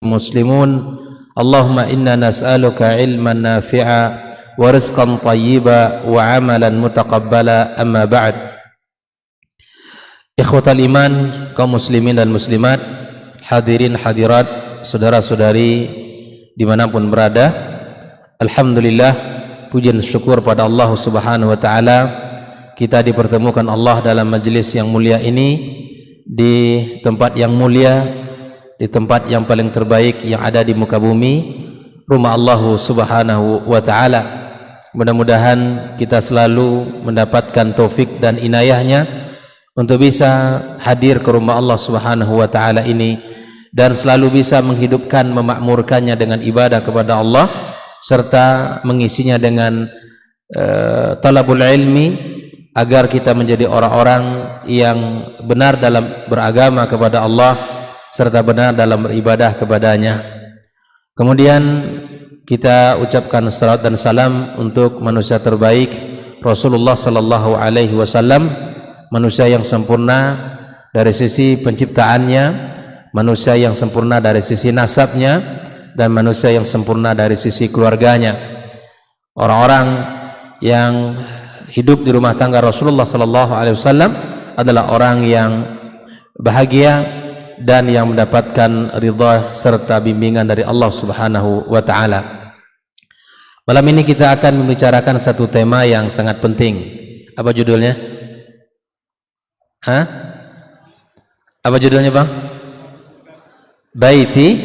muslimun. Allahumma inna nas'aluka ilman nafi'a wa rizqan tayyiba wa amalan mutaqabbala, amma ba'd. Ikhwatal iman, kaum muslimin dan muslimat, hadirin hadirat, saudara-saudari dimanapun berada, alhamdulillah, pujian syukur pada Allah subhanahu wa ta'ala, kita dipertemukan Allah dalam majelis yang mulia ini, di tempat yang mulia, di tempat yang paling terbaik yang ada di muka bumi, rumah Allah subhanahu wa ta'ala. Mudah-mudahan kita selalu mendapatkan taufik dan inayahnya untuk bisa hadir ke rumah Allah subhanahu wa ta'ala ini, dan selalu bisa menghidupkan, memakmurkannya dengan ibadah kepada Allah, serta mengisinya dengan talabul ilmi, agar kita menjadi orang-orang yang benar dalam beragama kepada Allah, serta benar dalam beribadah kepadanya. Kemudian kita ucapkan salawat dan salam untuk manusia terbaik, Rasulullah sallallahu alaihi wasallam, manusia yang sempurna dari sisi penciptaannya, manusia yang sempurna dari sisi nasabnya, dan manusia yang sempurna dari sisi keluarganya. Orang-orang yang hidup di rumah tangga Rasulullah sallallahu alaihi wasallam adalah orang yang bahagia dan yang mendapatkan ridha serta bimbingan dari Allah subhanahu wa ta'ala. Malam ini kita akan membicarakan satu tema yang sangat penting. Apa judulnya? Apa judulnya, Bang? Baiti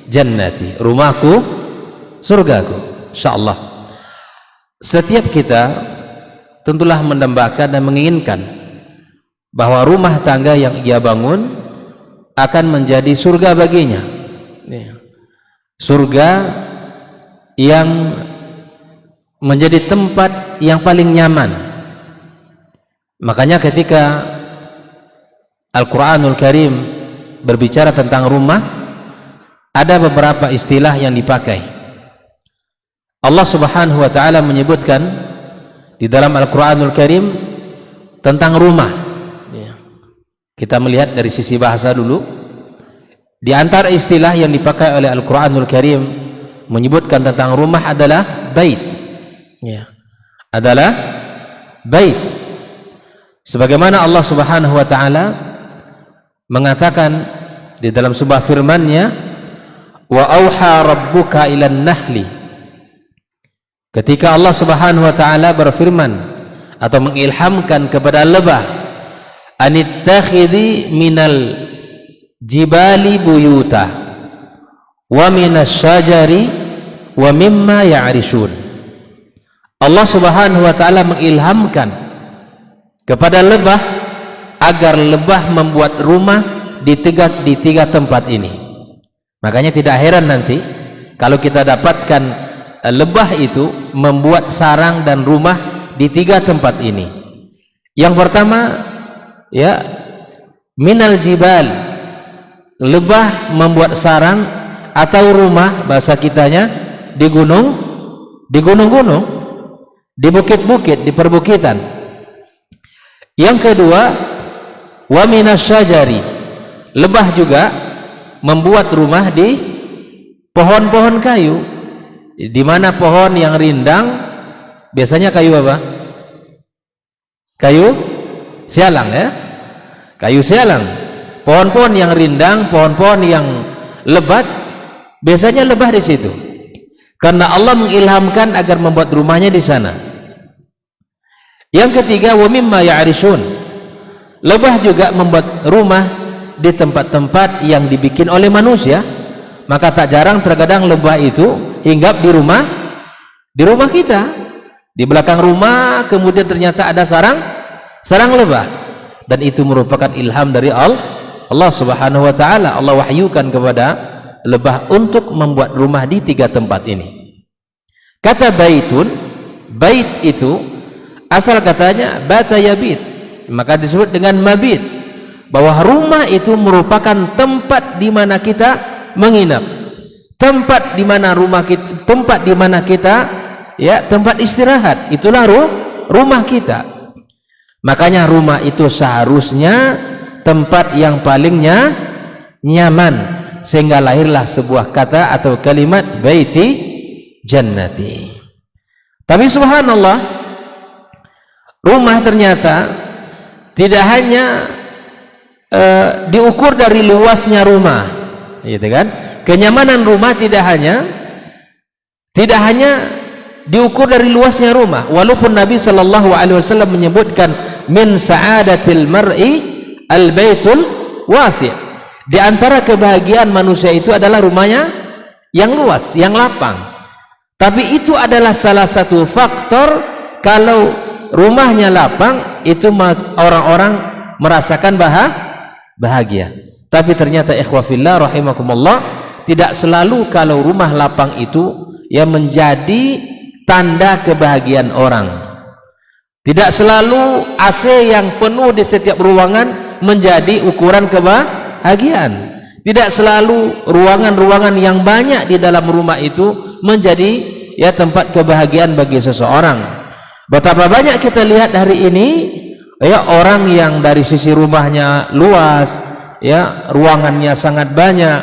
jannati, rumahku surgaku, insyaallah. Setiap kita tentulah mendambakan dan menginginkan bahwa rumah tangga yang ia bangun akan menjadi surga baginya, surga yang menjadi tempat yang paling nyaman. Makanya ketika Al-Quranul Karim berbicara tentang rumah, ada beberapa istilah yang dipakai. Allah subhanahu wa ta'ala menyebutkan di dalam Al-Quranul Karim tentang rumah. Kita melihat dari sisi bahasa dulu. Di antara istilah yang dipakai oleh Al-Quranul Karim menyebutkan tentang rumah adalah bait, adalah bait. Sebagaimana Allah subhanahu wa ta'ala mengatakan di dalam sebuah firman-Nya, wa auha rabbuka ilan nahli, ketika Allah subhanahu wa ta'ala berfirman atau mengilhamkan kepada lebah, anittakhidhi minal jibali buyuta wa minas syajari wa mimma ya'rishun. Allah subhanahu wa ta'ala mengilhamkan kepada lebah agar lebah membuat rumah di tiga tempat ini. Makanya tidak heran nanti kalau kita dapatkan lebah itu membuat sarang dan rumah di tiga tempat ini. Yang pertama, minal jibal, lebah membuat sarang atau rumah bahasa kitanya di gunung-gunung, di bukit-bukit, di perbukitan. Yang kedua, wa minas syajari, lebah juga membuat rumah di pohon-pohon kayu. Di mana pohon yang rindang biasanya kayu apa? Kayu sialang, kayu sialang. Pohon-pohon yang rindang, pohon-pohon yang lebat, biasanya lebah di situ. Karena Allah mengilhamkan agar membuat rumahnya di sana. Yang ketiga, wa mimma ya'rishun, lebah juga membuat rumah di tempat-tempat yang dibikin oleh manusia. Maka tak jarang terkadang lebah itu hinggap di rumah kita, di belakang rumah, kemudian ternyata ada sarang lebah, dan itu merupakan ilham dari Allah subhanahu wa ta'ala. Allah wahyukan kepada lebah untuk membuat rumah di tiga tempat ini. Kata baitun, bait itu asal katanya bata yabit, maka disebut dengan mabit, bahwa rumah itu merupakan tempat di mana kita menginap, tempat di mana tempat istirahat, itulah rumah kita. Makanya rumah itu seharusnya tempat yang paling nyaman, sehingga lahirlah sebuah kata atau kalimat baiti jannati. Tapi subhanallah, rumah ternyata tidak hanya diukur dari luasnya rumah, gitu kan? Kenyamanan rumah tidak hanya diukur dari luasnya rumah, walaupun Nabi sallallahu alaihi wasallam menyebutkan min sa'adatil mar'i al-baitul wasi'. Di antara kebahagiaan manusia itu adalah rumahnya yang luas, yang lapang. Tapi itu adalah salah satu faktor, kalau rumahnya lapang itu orang-orang merasakan bahagia. Tapi ternyata ikhwah fillah rahimakumullah, tidak selalu kalau rumah lapang itu yang menjadi tanda kebahagiaan orang. Tidak selalu AC yang penuh di setiap ruangan menjadi ukuran kebahagiaan. Tidak selalu ruangan-ruangan yang banyak di dalam rumah itu menjadi ya tempat kebahagiaan bagi seseorang. Betapa banyak kita lihat hari ini ya orang yang dari sisi rumahnya luas, ya ruangannya sangat banyak,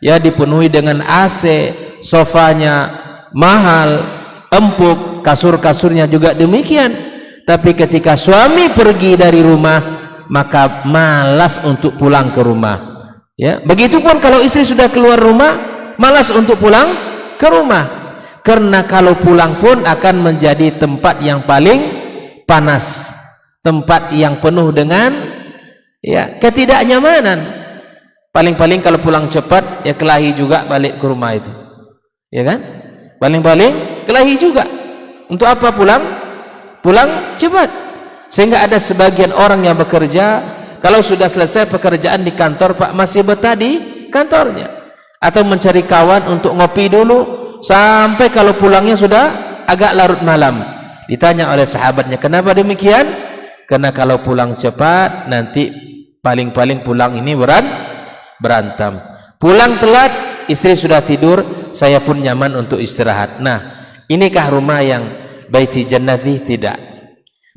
ya dipenuhi dengan AC, sofanya mahal, empuk, kasur-kasurnya juga demikian. Tapi ketika suami pergi dari rumah, maka malas untuk pulang ke rumah. Ya, begitupun kalau istri sudah keluar rumah, malas untuk pulang ke rumah. Karena kalau pulang pun akan menjadi tempat yang paling panas, tempat yang penuh dengan ya ketidaknyamanan. Paling-paling kalau pulang cepat ya kelahi juga balik ke rumah itu, ya kan? Paling-paling kelahi juga. Untuk apa pulang cepat? Sehingga ada sebagian orang yang bekerja, kalau sudah selesai pekerjaan di kantor, Pak, masih betah di kantornya, atau mencari kawan untuk ngopi dulu sampai kalau pulangnya sudah agak larut malam. Ditanya oleh sahabatnya, kenapa demikian? Karena kalau pulang cepat nanti paling-paling pulang ini berantem. Pulang telat, istri sudah tidur, saya pun nyaman untuk istirahat. Nah, inikah rumah yang baiti jannati?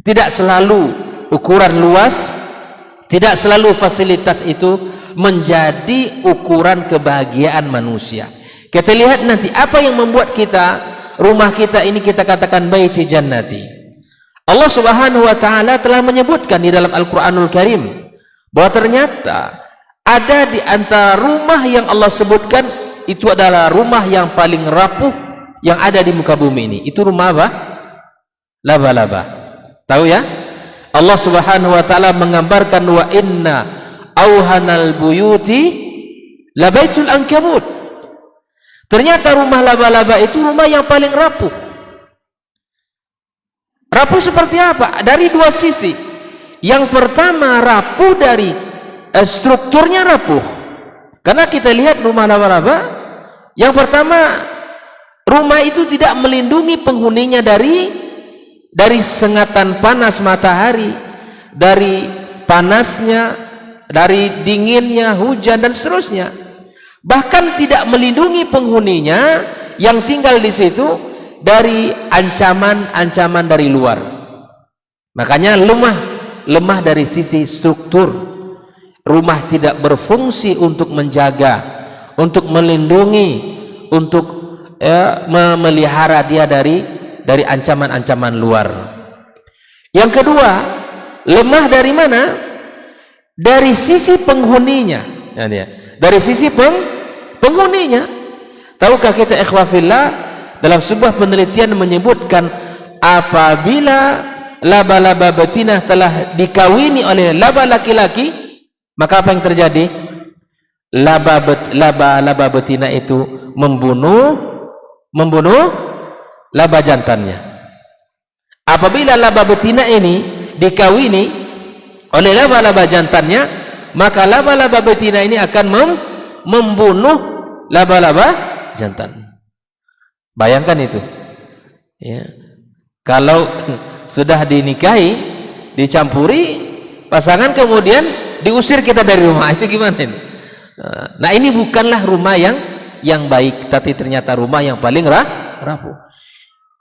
Tidak selalu ukuran luas, tidak selalu fasilitas itu menjadi ukuran kebahagiaan manusia. Kita lihat nanti apa yang membuat rumah kita ini kita katakan baiti jannati. Allah Subhanahu wa taala telah menyebutkan di dalam Al-Qur'anul Karim bahwa ternyata ada di antara rumah yang Allah sebutkan itu adalah rumah yang paling rapuh yang ada di muka bumi ini. Itu rumah apa? Laba-laba. Tahu ya? Allah Subhanahu wa taala menggambarkan wa inna auhanal buyuti labaitul ankabut. Ternyata rumah laba-laba itu rumah yang paling rapuh. Rapuh seperti apa? Dari dua sisi. Yang pertama rapuh dari strukturnya rapuh. Karena kita lihat rumah laba-laba, yang pertama rumah itu tidak melindungi penghuninya dari sengatan panas matahari, dari panasnya, dari dinginnya, hujan dan seterusnya. Bahkan tidak melindungi penghuninya yang tinggal di situ dari ancaman-ancaman dari luar. Makanya lemah dari sisi struktur. Rumah tidak berfungsi untuk menjaga, untuk melindungi, untuk memelihara dia dari ancaman-ancaman luar. Yang kedua, lemah dari mana? Dari sisi penghuninya. Dari sisi penghuninya. Tahukah kita ikhwah fillah, dalam sebuah penelitian menyebutkan apabila laba-laba betina telah dikawini oleh laba laki-laki, maka apa yang terjadi? Laba betina itu membunuh laba jantannya. Apabila laba betina ini dikawini oleh laba-laba jantannya, maka laba-laba betina ini akan membunuh laba-laba jantan. Bayangkan itu ya. Kalau sudah dinikahi, dicampuri pasangan, kemudian diusir kita dari rumah, itu gimana ini? Nah, ini bukanlah rumah yang baik, tapi ternyata rumah yang paling rapuh.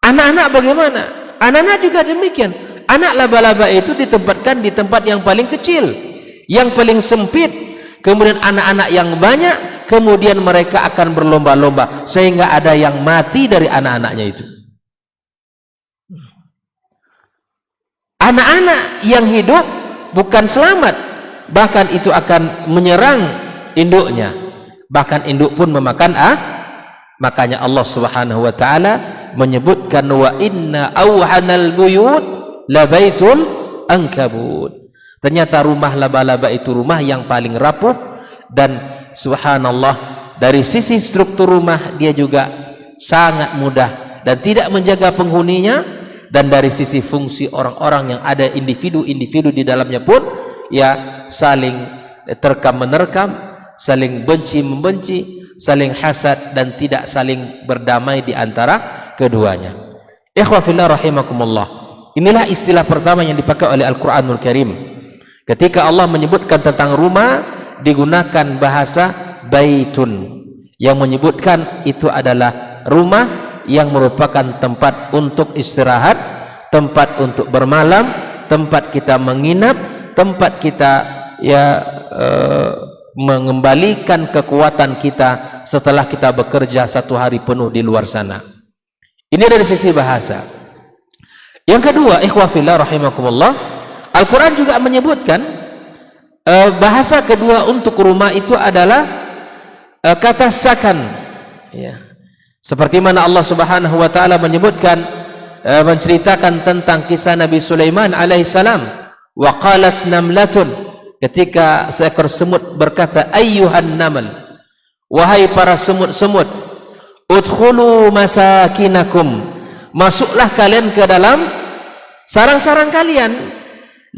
Anak-anak bagaimana? Anak-anak juga demikian. Anak laba-laba itu ditempatkan di tempat yang paling kecil, yang paling sempit. Kemudian anak-anak yang banyak kemudian mereka akan berlomba-lomba sehingga ada yang mati dari anak-anaknya itu. Anak-anak yang hidup bukan selamat, bahkan itu akan menyerang induknya, bahkan induk pun memakan makanya Allah Subhanahu wa taala menyebutkan wa inna awhanal buyut la baitul ankabut. Ternyata rumah laba-laba itu rumah yang paling rapuh, dan subhanallah dari sisi struktur rumah dia juga sangat mudah dan tidak menjaga penghuninya, dan dari sisi fungsi orang-orang yang ada individu-individu di dalamnya pun ya saling terkam-menerkam, saling benci-membenci, saling hasad, dan tidak saling berdamai di antara keduanya. Ikhwah fillah rahimakumullah, inilah istilah pertama yang dipakai oleh Al-Quranul Karim. Ketika Allah menyebutkan tentang rumah, digunakan bahasa baitun, yang menyebutkan itu adalah rumah yang merupakan tempat untuk istirahat, tempat untuk bermalam, tempat kita menginap, tempat kita mengembalikan kekuatan kita setelah kita bekerja satu hari penuh di luar sana. Ini dari sisi bahasa. Yang kedua, ikhwah fillah rahimakumullah, Al-Quran juga menyebutkan bahasa kedua untuk rumah itu adalah kata sakan, ya. Seperti mana Allah Subhanahu wa taala menyebutkan, menceritakan tentang kisah Nabi Sulaiman alaihissalam, wa qalat namlatun, ketika seekor semut berkata, ayyuhan namal, wahai para semut-semut, udkhulu masakinakum, masuklah kalian ke dalam sarang-sarang kalian,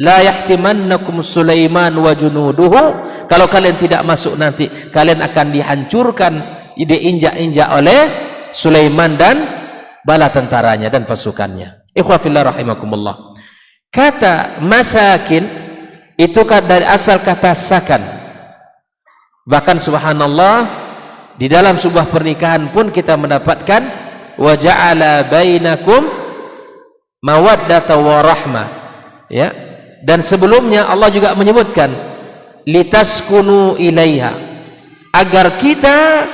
la yahtimannakum Sulaiman wa junuduhu, kalau kalian tidak masuk nanti kalian akan dihancurkan, diinjak-injak oleh Sulaiman dan bala tentaranya dan pasukannya. Ikhwah fillah rahimakumullah, kata masakin itu dari asal kata sakan. Bahkan subhanallah di dalam sebuah pernikahan pun kita mendapatkan wa ja'ala bainakum mawaddata wa rahmah, ya. Dan sebelumnya Allah juga menyebutkan litaskunu ilaiha, agar kita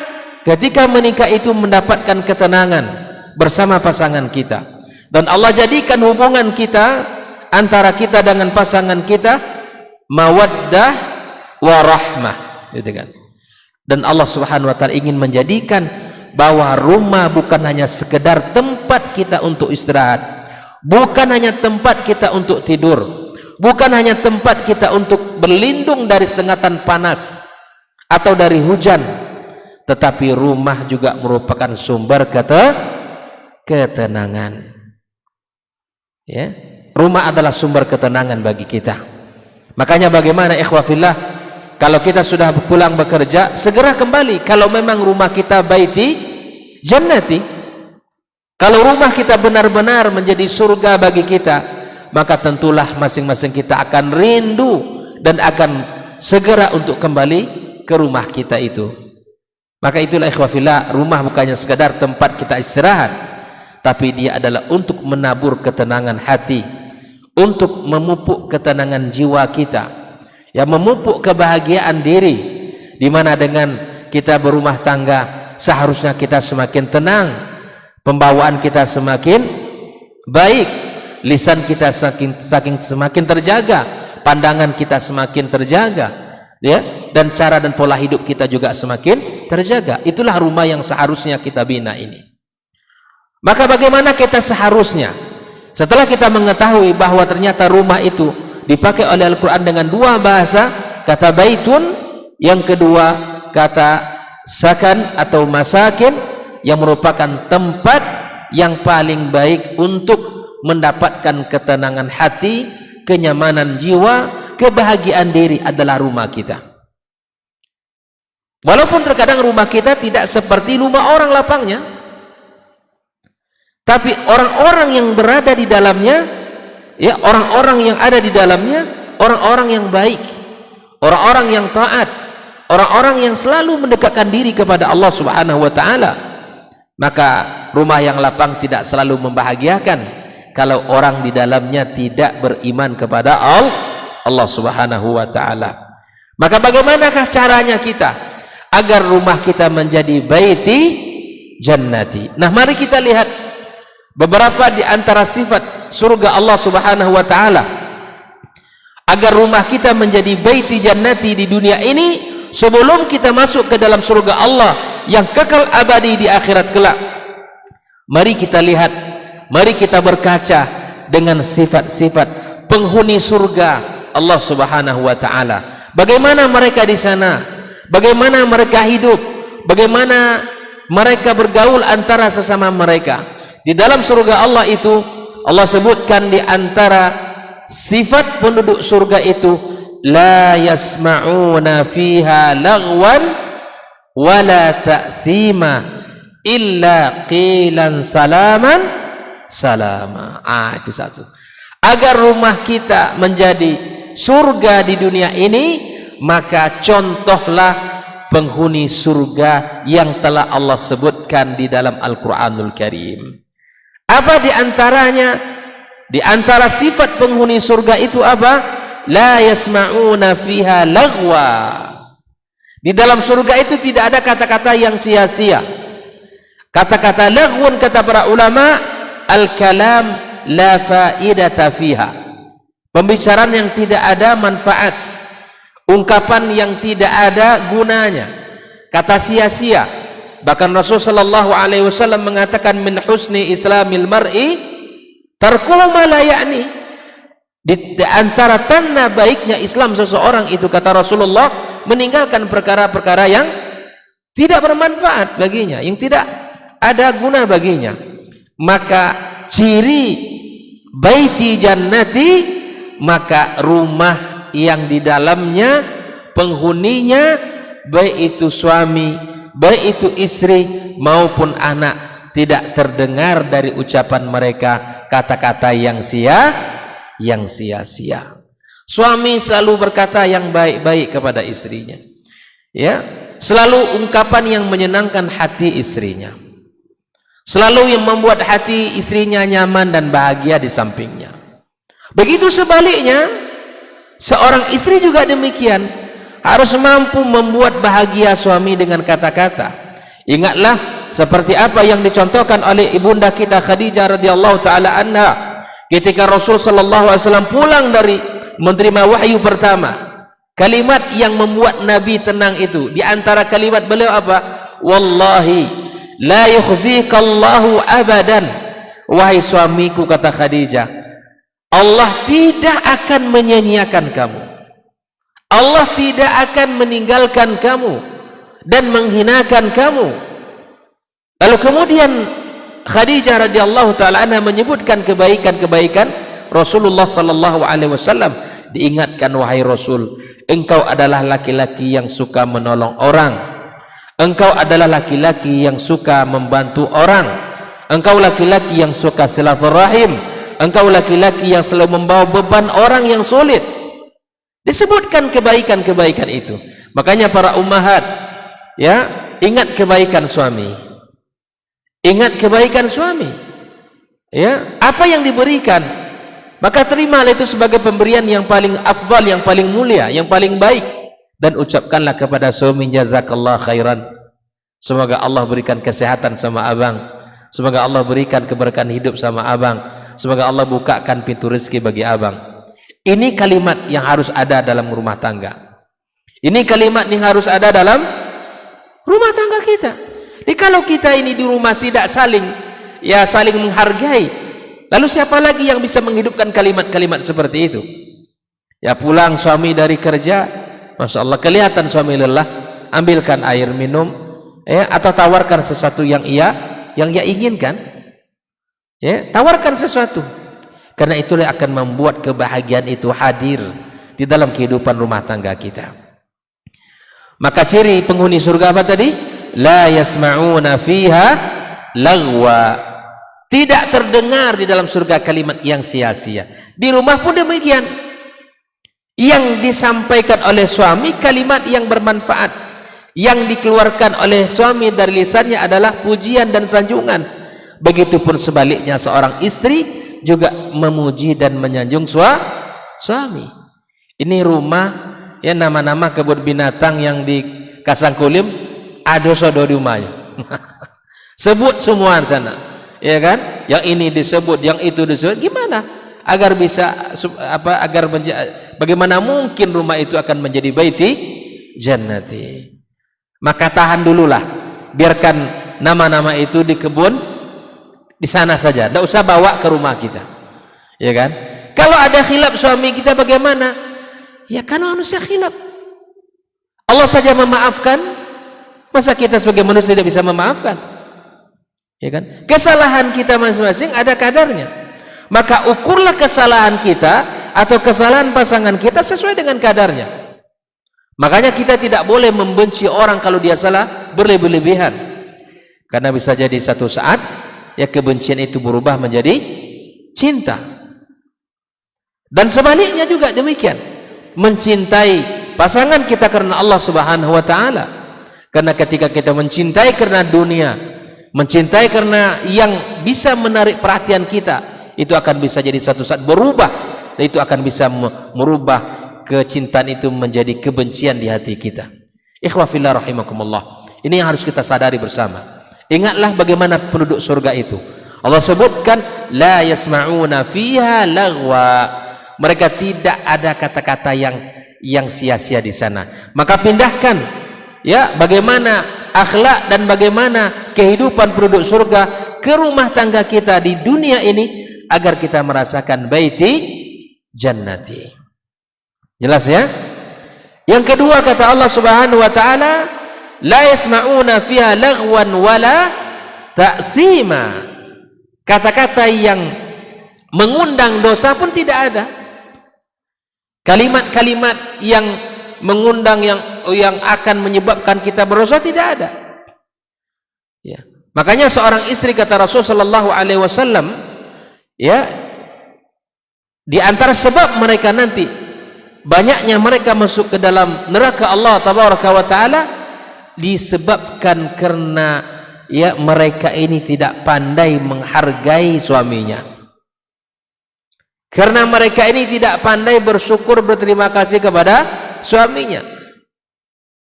ketika menikah itu mendapatkan ketenangan bersama pasangan kita. Dan Allah jadikan hubungan kita antara kita dengan pasangan kita mawaddah wa rahmah, gitu kan. Dan Allah Subhanahu wa taala ingin menjadikan bahwa rumah bukan hanya sekedar tempat kita untuk istirahat, bukan hanya tempat kita untuk tidur, bukan hanya tempat kita untuk berlindung dari sengatan panas atau dari hujan, tetapi rumah juga merupakan sumber ketenangan, ya. Rumah adalah sumber ketenangan bagi kita. Makanya bagaimana ikhwah fillah, kalau kita sudah pulang bekerja, segera kembali. Kalau memang rumah kita baiti jannati, kalau rumah kita benar-benar menjadi surga bagi kita, maka tentulah masing-masing kita akan rindu dan akan segera untuk kembali ke rumah kita itu. Maka itulah ikhwah fillah, rumah bukannya sekadar tempat kita istirahat, tapi dia adalah untuk menabur ketenangan hati, untuk memupuk ketenangan jiwa kita, ya, memupuk kebahagiaan diri, di mana dengan kita berumah tangga seharusnya kita semakin tenang, pembawaan kita semakin baik, lisan kita semakin terjaga, pandangan kita semakin terjaga, ya, dan cara dan pola hidup kita juga semakin terjaga. Itulah rumah yang seharusnya kita bina ini. Maka bagaimana kita seharusnya setelah kita mengetahui bahwa ternyata rumah itu dipakai oleh Al-Quran dengan dua bahasa, kata baitun, yang kedua kata sakan atau masakin, yang merupakan tempat yang paling baik untuk mendapatkan ketenangan hati, kenyamanan jiwa, kebahagiaan diri adalah rumah kita. Walaupun terkadang rumah kita tidak seperti rumah orang lapangnya, tapi orang-orang yang berada di dalamnya, ya, orang-orang yang ada di dalamnya, orang-orang yang baik, orang-orang yang taat, orang-orang yang selalu mendekatkan diri kepada Allah Subhanahu wa taala. Maka rumah yang lapang tidak selalu membahagiakan kalau orang di dalamnya tidak beriman kepada Allah Subhanahu wa taala. Maka bagaimanakah caranya kita agar rumah kita menjadi baiti jannati. Nah, mari kita lihat beberapa di antara sifat surga Allah Subhanahu wa taala agar rumah kita menjadi baiti jannati di dunia ini sebelum kita masuk ke dalam surga Allah yang kekal abadi di akhirat kelak. Mari kita lihat, mari kita berkaca dengan sifat-sifat penghuni surga Allah Subhanahu wa taala. Bagaimana mereka di sana? Bagaimana mereka hidup? Bagaimana mereka bergaul antara sesama mereka? Di dalam surga Allah itu Allah sebutkan di antara sifat penduduk surga itu, la yasma'una fiha lagwan wala ta'thima illa qilan salaman salama. Itu satu. Agar rumah kita menjadi surga di dunia ini, maka contohlah penghuni surga yang telah Allah sebutkan di dalam Al-Quranul Karim. Apa di antaranya? Di antara sifat penghuni surga itu apa? La yasma'una fiha lagwa. Di dalam surga itu tidak ada kata-kata yang sia-sia. Kata-kata lagwun, kata para ulama, al-kalam la faidata fiha. Pembicaraan yang tidak ada manfaat, ungkapan yang tidak ada gunanya, kata sia-sia. Bahkan Rasulullah sallallahu alaihi wasallam mengatakan, min husni islamil mar'i tarkuhu ma la ya'ni. Di antara tanda baiknya Islam seseorang itu, kata Rasulullah, meninggalkan perkara-perkara yang tidak bermanfaat baginya, yang tidak ada guna baginya. Maka ciri baiti jannati, maka rumah yang di dalamnya penghuninya, baik itu suami, baik itu istri maupun anak, tidak terdengar dari ucapan mereka kata-kata yang sia-sia. Suami selalu berkata yang baik-baik kepada istrinya, ya, selalu ungkapan yang menyenangkan hati istrinya, selalu yang membuat hati istrinya nyaman dan bahagia di sampingnya. Begitu sebaliknya, seorang istri juga demikian, harus mampu membuat bahagia suami dengan kata-kata. Ingatlah seperti apa yang dicontohkan oleh ibunda kita Khadijah radhiyallahu taala anha ketika Rasul sallallahu alaihi wasallam pulang dari menerima wahyu pertama. Kalimat yang membuat Nabi tenang itu, di antara kalimat beliau apa? Wallahi la yukhzikallahu abadan. Wahai suamiku, kata Khadijah, Allah tidak akan menyia-nyiakan kamu, Allah tidak akan meninggalkan kamu dan menghinakan kamu. Lalu kemudian Khadijah radhiyallahu taala anha menyebutkan kebaikan-kebaikan Rasulullah sallallahu alaihi wasallam. Diingatkan, wahai Rasul, engkau adalah laki-laki yang suka menolong orang, engkau adalah laki-laki yang suka membantu orang, engkau laki-laki yang suka silaturahim, engkau laki-laki yang selalu membawa beban orang yang sulit. Disebutkan kebaikan-kebaikan itu. Makanya para ummahat, ya, ingat kebaikan suami, ingat kebaikan suami, ya, apa yang diberikan, maka terimalah itu sebagai pemberian yang paling afdal, yang paling mulia, yang paling baik. Dan ucapkanlah kepada suami, jazakallah khairan, semoga Allah berikan kesehatan sama abang, semoga Allah berikan keberkahan hidup sama abang, semoga Allah bukakan pintu rezeki bagi abang. Ini kalimat yang harus ada dalam rumah tangga. Ini kalimat yang harus ada dalam rumah tangga kita. Jadi kalau kita ini di rumah tidak saling menghargai, lalu siapa lagi yang bisa menghidupkan kalimat-kalimat seperti itu? Ya, pulang suami dari kerja, masya Allah, kelihatan suami lelah, ambilkan air minum, ya, atau tawarkan sesuatu yang ia inginkan, ya, tawarkan sesuatu. Karena itulah akan membuat kebahagiaan itu hadir di dalam kehidupan rumah tangga kita. Maka ciri penghuni surga apa tadi? La yasma'una fiha lagwa. Tidak terdengar di dalam surga kalimat yang sia-sia. Di rumah pun demikian. Yang disampaikan oleh suami kalimat yang bermanfaat. Yang dikeluarkan oleh suami dari lisannya adalah pujian dan sanjungan. Begitupun sebaliknya, seorang istri juga memuji dan menyanjung suami. Ini rumah, ya, nama-nama kebun binatang yang di Kasangkulim ada sodo di rumahnya. Sebut semua sana, ya kan? Yang ini disebut, yang itu disebut. Gimana? Agar bisa bagaimana mungkin rumah itu akan menjadi baiti jannati? Maka tahan dululah, biarkan nama-nama itu di kebun di sana saja, tidak usah bawa ke rumah kita, ya kan? Kalau ada khilaf suami kita bagaimana? Ya kan manusia khilaf, Allah saja memaafkan, masa kita sebagai manusia tidak bisa memaafkan? Ya kan? Kesalahan kita masing-masing ada kadarnya, maka ukurlah kesalahan kita atau kesalahan pasangan kita sesuai dengan kadarnya. Makanya kita tidak boleh membenci orang kalau dia salah berlebih-lebihan, karena bisa jadi satu saat ya kebencian itu berubah menjadi cinta. Dan sebaliknya juga demikian, mencintai pasangan kita karena Allah Subhanahu wa taala. Karena ketika kita mencintai karena dunia, mencintai karena yang bisa menarik perhatian kita, itu akan bisa jadi satu saat berubah, dan itu akan bisa merubah kecintaan itu menjadi kebencian di hati kita. Ikhwah fillah rahimakumullah, ini yang harus kita sadari bersama. Ingatlah bagaimana penduduk surga itu. Allah sebutkan la yasma'una fiha lagwa, mereka tidak ada kata-kata yang sia-sia di sana. Maka pindahkan ya bagaimana akhlak dan bagaimana kehidupan penduduk surga ke rumah tangga kita di dunia ini, agar kita merasakan baiti jannati. Jelas ya? Yang kedua kata Allah Subhanahu wa taala, la yasma'una fiha lagwan wala ta'thima. Kata-kata yang mengundang dosa pun tidak ada. Kalimat-kalimat yang mengundang yang akan menyebabkan kita berdosa tidak ada. Ya. Makanya seorang istri kata Rasul sallallahu alaihi wasallam, ya, di antara sebab mereka nanti banyaknya mereka masuk ke dalam neraka Allah tabaraka wa taala disebabkan karena ya mereka ini tidak pandai menghargai suaminya, karena mereka ini tidak pandai bersyukur berterima kasih kepada suaminya.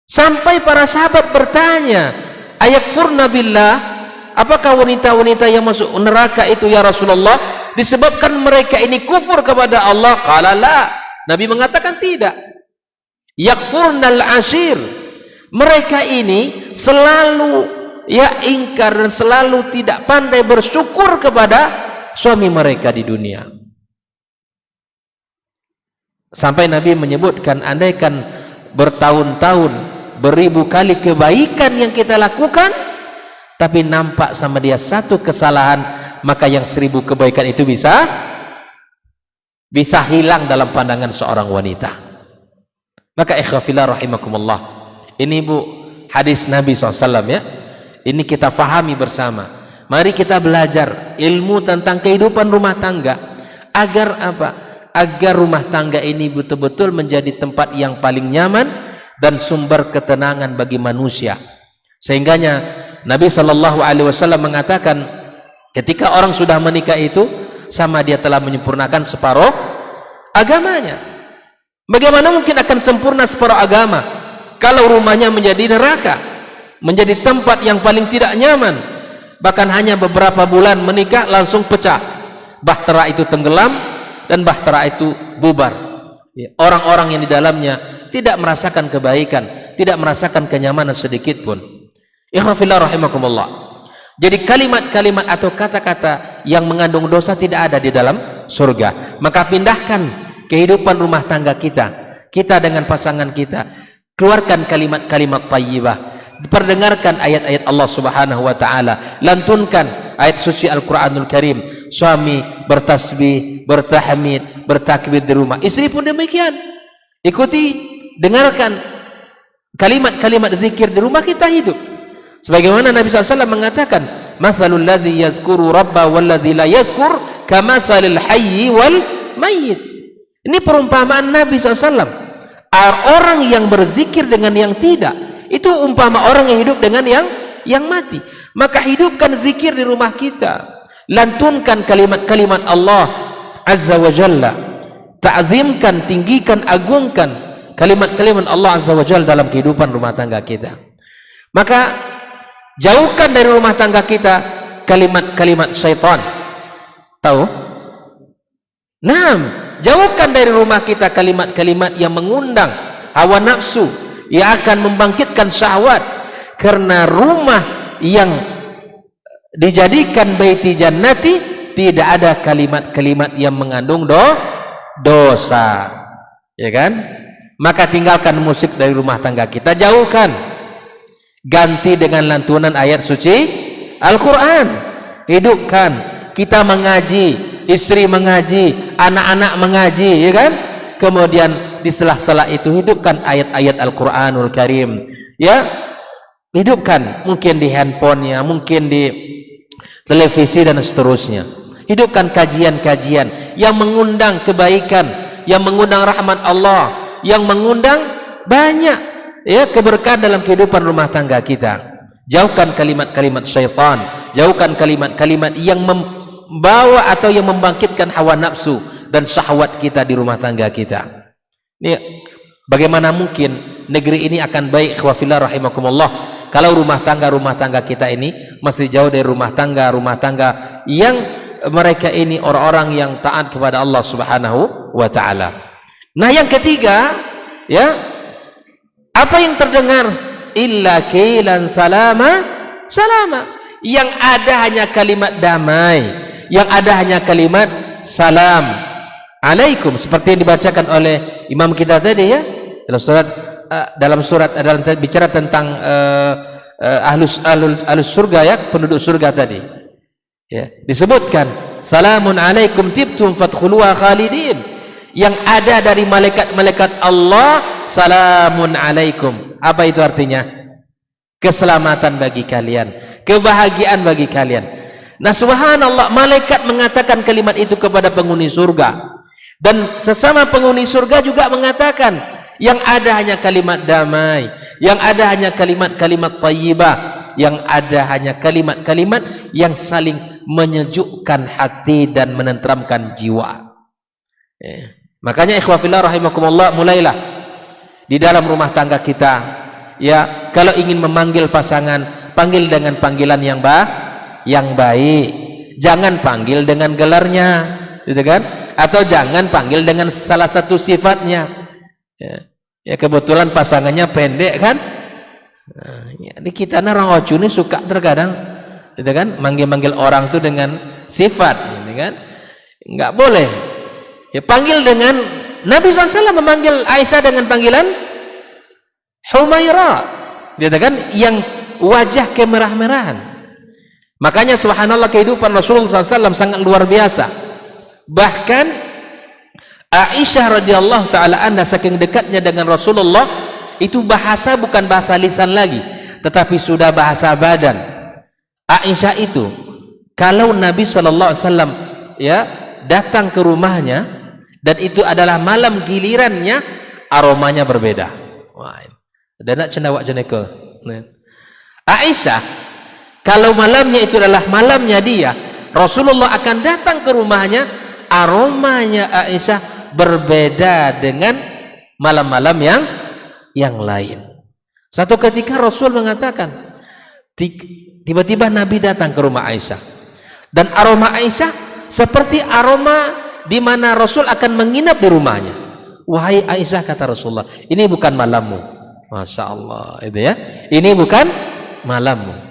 Sampai para sahabat bertanya, ayakfurna billah, apakah wanita-wanita yang masuk neraka itu ya Rasulullah disebabkan mereka ini kufur kepada Allah? Qala la, Nabi mengatakan tidak. Yakfurnal ashir, mereka ini selalu ya ingkar dan selalu tidak pandai bersyukur kepada suami mereka di dunia. Sampai Nabi menyebutkan, andaikan bertahun-tahun, beribu kali kebaikan yang kita lakukan, tapi nampak sama dia satu kesalahan, maka yang 1000 kebaikan itu bisa hilang dalam pandangan seorang wanita. Maka ikhwafillah rahimakumullah, ini Bu hadis Nabi SAW ya, ini kita fahami bersama. Mari kita belajar ilmu tentang kehidupan rumah tangga, agar apa? Agar rumah tangga ini betul-betul menjadi tempat yang paling nyaman dan sumber ketenangan bagi manusia. Sehingganya Nabi SAW mengatakan, ketika orang sudah menikah itu sama dia telah menyempurnakan separuh agamanya. Bagaimana mungkin akan sempurna separuh agama kalau rumahnya menjadi neraka, menjadi tempat yang paling tidak nyaman, bahkan hanya beberapa bulan menikah langsung pecah, bahtera itu tenggelam dan bahtera itu bubar. Orang-orang yang di dalamnya tidak merasakan kebaikan, tidak merasakan kenyamanan sedikit pun. Ikhwafillah rahimakumullah. Jadi kalimat-kalimat atau kata-kata yang mengandung dosa tidak ada di dalam surga. Maka pindahkan kehidupan rumah tangga kita dengan pasangan kita, keluarkan kalimat-kalimat thayyibah, perdengarkan ayat-ayat Allah Subhanahu wa taala, lantunkan ayat suci Al-Qur'anul Karim. Suami bertasbih, bertahmid, bertakbir di rumah, istri pun demikian. Ikuti, dengarkan kalimat-kalimat zikir di rumah kita hidup. Sebagaimana Nabi SAW mengatakan, mathalul ladzi yadhkuru rabba wal ladzi la yadhkur kamathalil hayyi wal mayyit. Ini perumpamaan Nabi SAW. Orang yang berzikir dengan yang tidak, itu umpama orang yang hidup dengan yang mati. Maka hidupkan zikir di rumah kita, lantunkan kalimat-kalimat Allah Azza wa Jalla, ta'zimkan, tinggikan, agungkan kalimat-kalimat Allah Azza wa Jalla dalam kehidupan rumah tangga kita. Maka jauhkan dari rumah tangga kita kalimat-kalimat syaitan. Tahu? Nah, jauhkan dari rumah kita kalimat-kalimat yang mengundang hawa nafsu, yang akan membangkitkan syahwat. Karena rumah yang dijadikan baiti jannati tidak ada kalimat-kalimat yang mengandung dosa, ya kan? Maka tinggalkan musik dari rumah tangga kita, jauhkan, ganti dengan lantunan ayat suci Al-Quran, hidupkan. Kita mengaji, istri mengaji, anak-anak mengaji, ya kan? Kemudian di sela-sela itu hidupkan ayat-ayat Al-Quranul Karim, ya, hidupkan, mungkin di handphonenya, mungkin di televisi dan seterusnya. Hidupkan kajian-kajian yang mengundang kebaikan, yang mengundang rahmat Allah, yang mengundang banyak, ya, keberkahan dalam kehidupan rumah tangga kita. Jauhkan kalimat-kalimat syaitan, jauhkan kalimat-kalimat yang membawa atau yang membangkitkan hawa nafsu dan syahwat kita di rumah tangga kita. Ini bagaimana mungkin negeri ini akan baik, ikhwafillah rahimakumullah, kalau rumah tangga kita ini masih jauh dari rumah tangga yang mereka ini orang-orang yang taat kepada Allah Subhanahu wa taala. Nah, yang ketiga, ya, apa yang terdengar? Illa qilan salama. Yang ada hanya kalimat damai, yang ada hanya kalimat salam alaikum, seperti yang dibacakan oleh imam kita tadi, ya, dalam surat bicara tentang ahlus surga, ya, penduduk surga tadi, ya, disebutkan salamun alaikum tibtum fadkhuluha khalidin. Yang ada dari malaikat-malaikat Allah, salamun alaikum. Apa itu artinya? Keselamatan bagi kalian, kebahagiaan bagi kalian. Nah, subhanallah, malaikat mengatakan kalimat itu kepada penghuni surga, dan sesama penghuni surga juga mengatakan, yang ada hanya kalimat damai, yang ada hanya kalimat-kalimat thayyibah, yang ada hanya kalimat-kalimat yang saling menyejukkan hati dan menenteramkan jiwa. Makanya ikhwafillah rahimakumullah, mulailah di dalam rumah tangga kita, ya, kalau ingin memanggil pasangan, panggil dengan panggilan yang baik, jangan panggil dengan gelarnya, gitu kan? Atau jangan panggil dengan salah satu sifatnya, ya, kebetulan pasangannya pendek kan, ya, di kita orang Ocu ini suka terkadang, gitu kan, manggil orang tuh dengan sifat, gitu kan, nggak boleh. Ya, panggil dengan, Nabi SAW memanggil Aisyah dengan panggilan Humaira, gitu kan, yang wajah kemerah-merahan. Makanya subhanallah, kehidupan Rasulullah SAW sangat luar biasa. Bahkan Aisyah radhiyallahu taala anha saking dekatnya dengan Rasulullah, itu bahasa bukan bahasa lisan lagi, tetapi sudah bahasa badan. Aisyah itu kalau Nabi sallallahu alaihi wasallam, ya, datang ke rumahnya dan itu adalah malam gilirannya, aromanya berbeda. Wah, ada nak cendawa jeneko. Aisyah kalau malamnya itu adalah malamnya dia, Rasulullah akan datang ke rumahnya, aromanya Aisyah berbeda dengan malam-malam yang lain. Satu ketika Rasul mengatakan, tiba-tiba Nabi datang ke rumah Aisyah, dan aroma Aisyah seperti aroma di mana Rasul akan menginap di rumahnya. Wahai Aisyah, kata Rasulullah, ini bukan malammu. Masya Allah, itu ya, ini bukan malammu.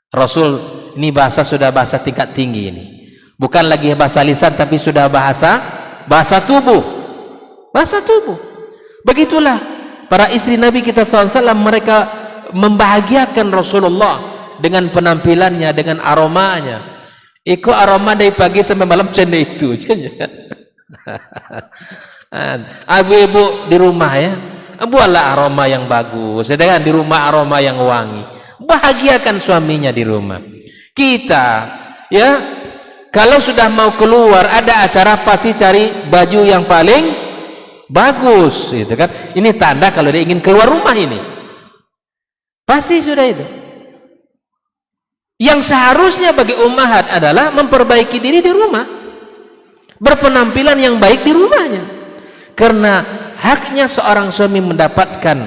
Rasul ini sudah bahasa tingkat tinggi ini, bukan lagi bahasa lisan, tapi sudah bahasa tubuh. Begitulah para istri Nabi kita SAW, mereka membahagiakan Rasulullah dengan penampilannya, dengan aromanya. Iko aroma dari pagi sampai malam cende itu. Ibu-ibu di rumah, ya, buatlah aroma yang bagus, sedangkan di rumah aroma yang wangi. Bahagiakan suaminya di rumah. Kita, ya, kalau sudah mau keluar ada acara, pasti cari baju yang paling bagus, gitu kan. Ini tanda kalau dia ingin keluar rumah, ini pasti sudah itu. Yang seharusnya bagi ummahat adalah memperbaiki diri di rumah, berpenampilan yang baik di rumahnya, karena haknya seorang suami mendapatkan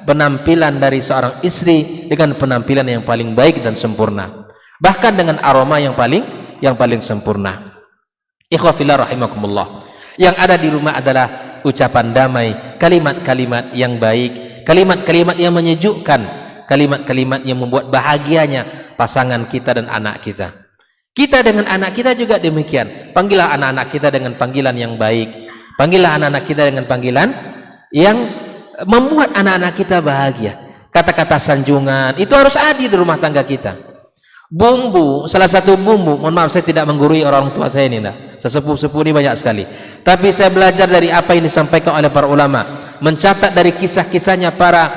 penampilan dari seorang istri dengan penampilan yang paling baik dan sempurna, bahkan dengan aroma yang paling sempurna. Ikhwafillah rahimakumullah, yang ada di rumah adalah ucapan damai, kalimat-kalimat yang baik, kalimat-kalimat yang menyejukkan, kalimat-kalimat yang membuat bahagianya pasangan kita dan anak kita. Kita dengan anak kita juga demikian. Panggillah anak-anak kita dengan panggilan yang baik, panggillah anak-anak kita dengan panggilan yang membuat anak-anak kita bahagia. Kata-kata sanjungan itu harus ada di rumah tangga kita. Bumbu, salah satu bumbu, mohon maaf saya tidak menggurui orang tua saya ini, sesepuh-sepuh ini banyak sekali, tapi saya belajar dari apa yang disampaikan oleh para ulama, mencatat dari kisah-kisahnya para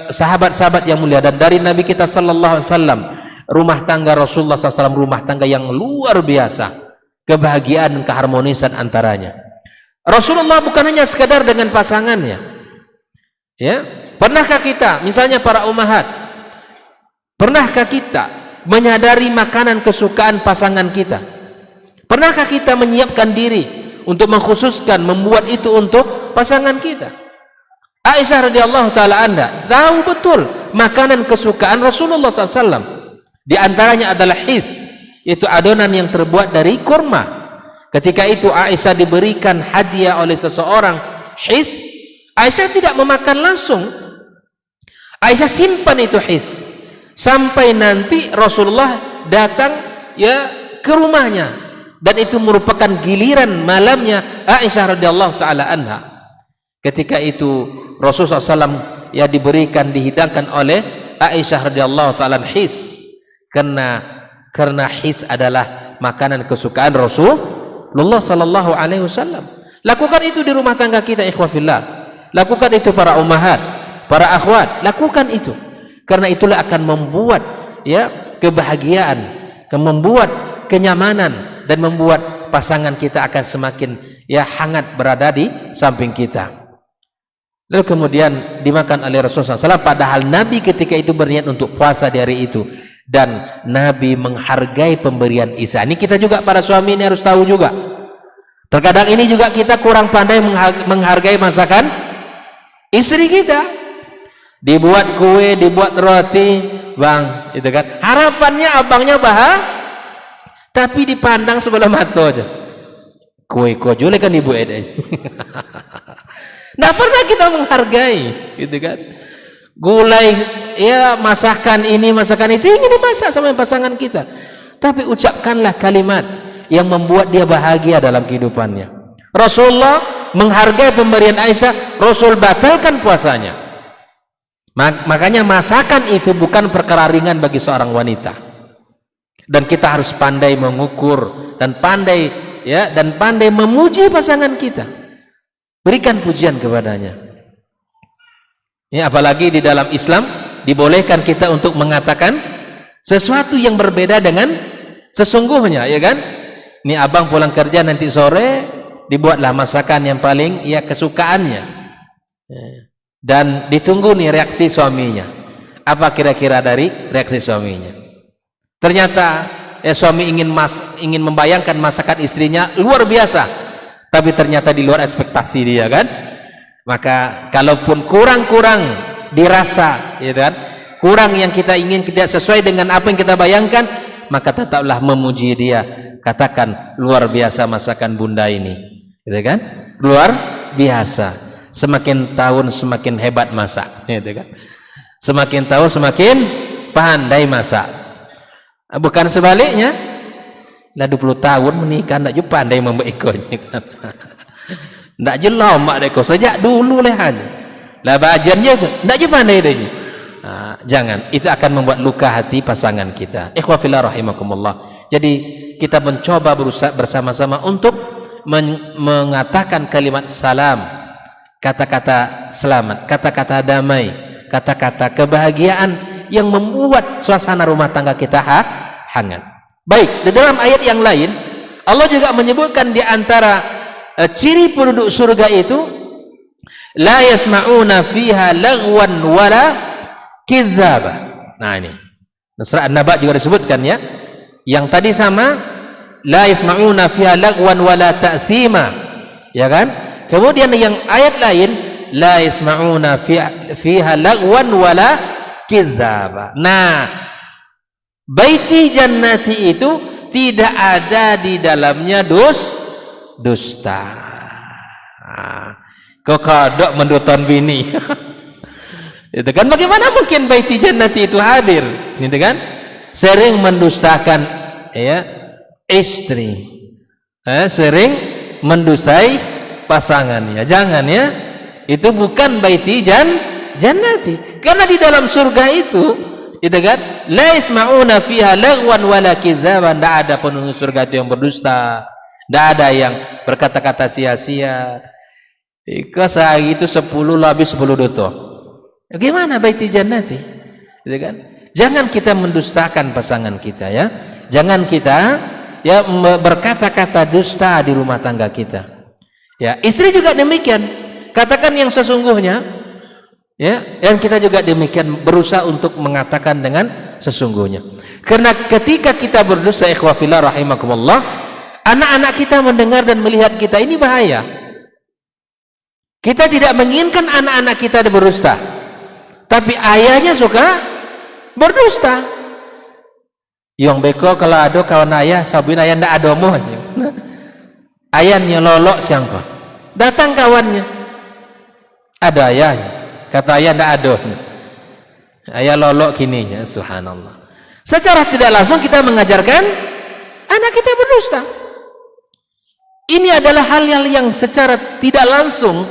sahabat-sahabat yang mulia, dan dari Nabi kita sallallahu alaihi wasallam, rumah tangga Rasulullah SAW rumah tangga yang luar biasa, kebahagiaan dan keharmonisan antaranya. Rasulullah bukan hanya sekadar dengan pasangannya, ya. Pernahkah kita, misalnya para ummahat, pernahkah kita menyadari makanan kesukaan pasangan kita? Pernahkah kita menyiapkan diri untuk mengkhususkan, membuat itu untuk pasangan kita? Aisyah radhiyallahu taala anha tahu betul makanan kesukaan Rasulullah SAW. Di antaranya adalah his, yaitu adonan yang terbuat dari kurma. Ketika itu Aisyah diberikan hadiah oleh seseorang his, Aisyah tidak memakan langsung. Aisyah simpan itu his sampai nanti Rasulullah datang ke rumahnya, dan itu merupakan giliran malamnya Aisyah radhiyallahu taala anha. Ketika itu Rasulullah SAW diberikan, dihidangkan oleh Aisyah radhiyallahu taala his, karena his adalah makanan kesukaan Rasulullah sallallahu alaihi wasallam. Lakukan itu di rumah tangga kita, ikhwafillah. Lakukan itu para ummahat, para akhwat, lakukan itu. Karena itulah akan membuat kebahagiaan, membuat kenyamanan, dan membuat pasangan kita akan semakin hangat berada di samping kita. Lalu kemudian dimakan oleh Rasulullah SAW, padahal Nabi ketika itu berniat untuk puasa di hari itu, dan Nabi menghargai pemberian Isa. Ini kita juga para suami ini harus tahu juga. Terkadang ini juga kita kurang pandai menghargai masakan istri kita. Dibuat kue, dibuat roti, bang, itu kan harapannya abangnya tapi dipandang sebelah mata aja. Kue jule kan ibu Ede. Nggak pernah kita menghargai, gitu kan. Gulai, masakan ini, masakan itu ingin dimasak sama pasangan kita, tapi ucapkanlah kalimat yang membuat dia bahagia dalam kehidupannya. Rasulullah menghargai pemberian Aisyah, Rasul batalkan puasanya. Makanya masakan itu bukan perkara ringan bagi seorang wanita, dan kita harus pandai mengukur dan pandai memuji pasangan kita, berikan pujian kepadanya. Apalagi di dalam Islam dibolehkan kita untuk mengatakan sesuatu yang berbeda dengan sesungguhnya, ya kan? Ini abang pulang kerja nanti sore, dibuatlah masakan yang paling kesukaannya, dan ditunggu nih reaksi suaminya. Apa kira-kira dari reaksi suaminya? Ternyata suami ingin membayangkan masakan istrinya luar biasa, tapi ternyata di luar ekspektasi dia, kan? Maka kalaupun kurang dirasa, kan, kurang yang kita ingin, tidak sesuai dengan apa yang kita bayangkan, maka tetaplah memuji dia. Katakan, luar biasa masakan bunda ini, gitu kan? Luar biasa. Semakin tahun semakin hebat masak, gitu kan? Semakin tahun semakin pandai masak. Bukan sebaliknya. Lah 20 tahun menikah ndak juga pandai membaiknya, kan? Ndak jelas mak deko sejak dulu lehan. Lah bajannya ndak je pandai dia. Jangan, itu akan membuat luka hati pasangan kita. Ikhwafillah rahimakumullah. Jadi kita mencoba bersama-sama untuk mengatakan kalimat salam, kata-kata selamat, kata-kata damai, kata-kata kebahagiaan yang membuat suasana rumah tangga kita hangat. Baik, di dalam ayat yang lain Allah juga menyebutkan di antara ciri penduduk surga itu, la yasma'una fiha lagwan wala kidzaba. Nah ini surah An-Naba juga disebutkan, ya. Yang tadi sama, la yasma'una fiha lagwan wala ta'thima, ya kan? Kemudian yang ayat lain, la yasma'una fiha lagwan wala kidzaba. Nah, baiti jannati itu tidak ada di dalamnya dusta. Kok kodok menduton bini. Itu kan, bagaimana mungkin baiti jannati itu hadir, gitu kan? Sering mendustakan ya istri, sering mendustai pasangannya. Jangan ya, itu bukan baiti jannati. Karena di dalam surga itu kan, la yasma'una fiha lagwan wala kidzaban, tidak ada penghuni surga itu yang berdusta, tidak ada yang berkata-kata sia-sia. Ika sehari itu 10 lebih 10 doto. Gimana baiti jannati? Gitu kan? Jangan kita mendustakan pasangan kita ya. Jangan kita ya berkata-kata dusta di rumah tangga kita. Ya, istri juga demikian. Katakan yang sesungguhnya. Ya, dan kita juga demikian berusaha untuk mengatakan dengan sesungguhnya. Karena ketika kita berdusta, ikhwah fillah rahimakumullah, anak-anak kita mendengar dan melihat kita, ini bahaya. Kita tidak menginginkan anak-anak kita berdusta, tapi ayahnya suka berdusta. Yang beko kalau ada kawan ayah, sabun ayah ndak ada moh. Ayahnya lolok siangko. Datang kawannya. Ada ayahnya. Kata ayah ndak ada. Ayah lolok kini ya, subhanallah. Secara tidak langsung kita mengajarkan anak kita berdusta. Ini adalah hal-hal yang secara tidak langsung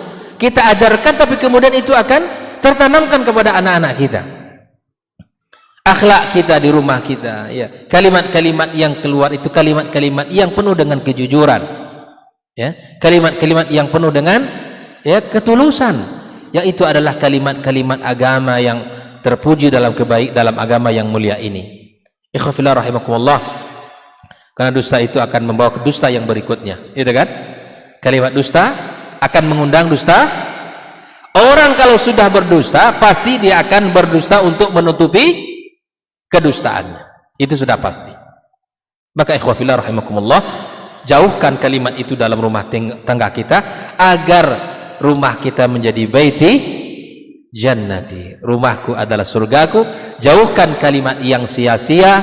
kita ajarkan, tapi kemudian itu akan tertanamkan kepada anak-anak kita. Akhlak kita di rumah kita, ya, kalimat-kalimat yang keluar itu kalimat-kalimat yang penuh dengan kejujuran, ya, kalimat-kalimat yang penuh dengan ya ketulusan, yaitu adalah kalimat-kalimat agama yang terpuji dalam dalam agama yang mulia ini. Ikhwafillah rahimakumullah. Karena dusta itu akan membawa ke dusta yang berikutnya, itu kan? Kalimat dusta akan mengundang dusta. Orang kalau sudah berdusta, pasti dia akan berdusta untuk menutupi kedustaannya. Itu sudah pasti. Maka ikhwah fillah rahimakumullah, jauhkan kalimat itu dalam rumah tangga kita agar rumah kita menjadi baiti jannati. Rumahku adalah surgaku. Jauhkan kalimat yang sia-sia,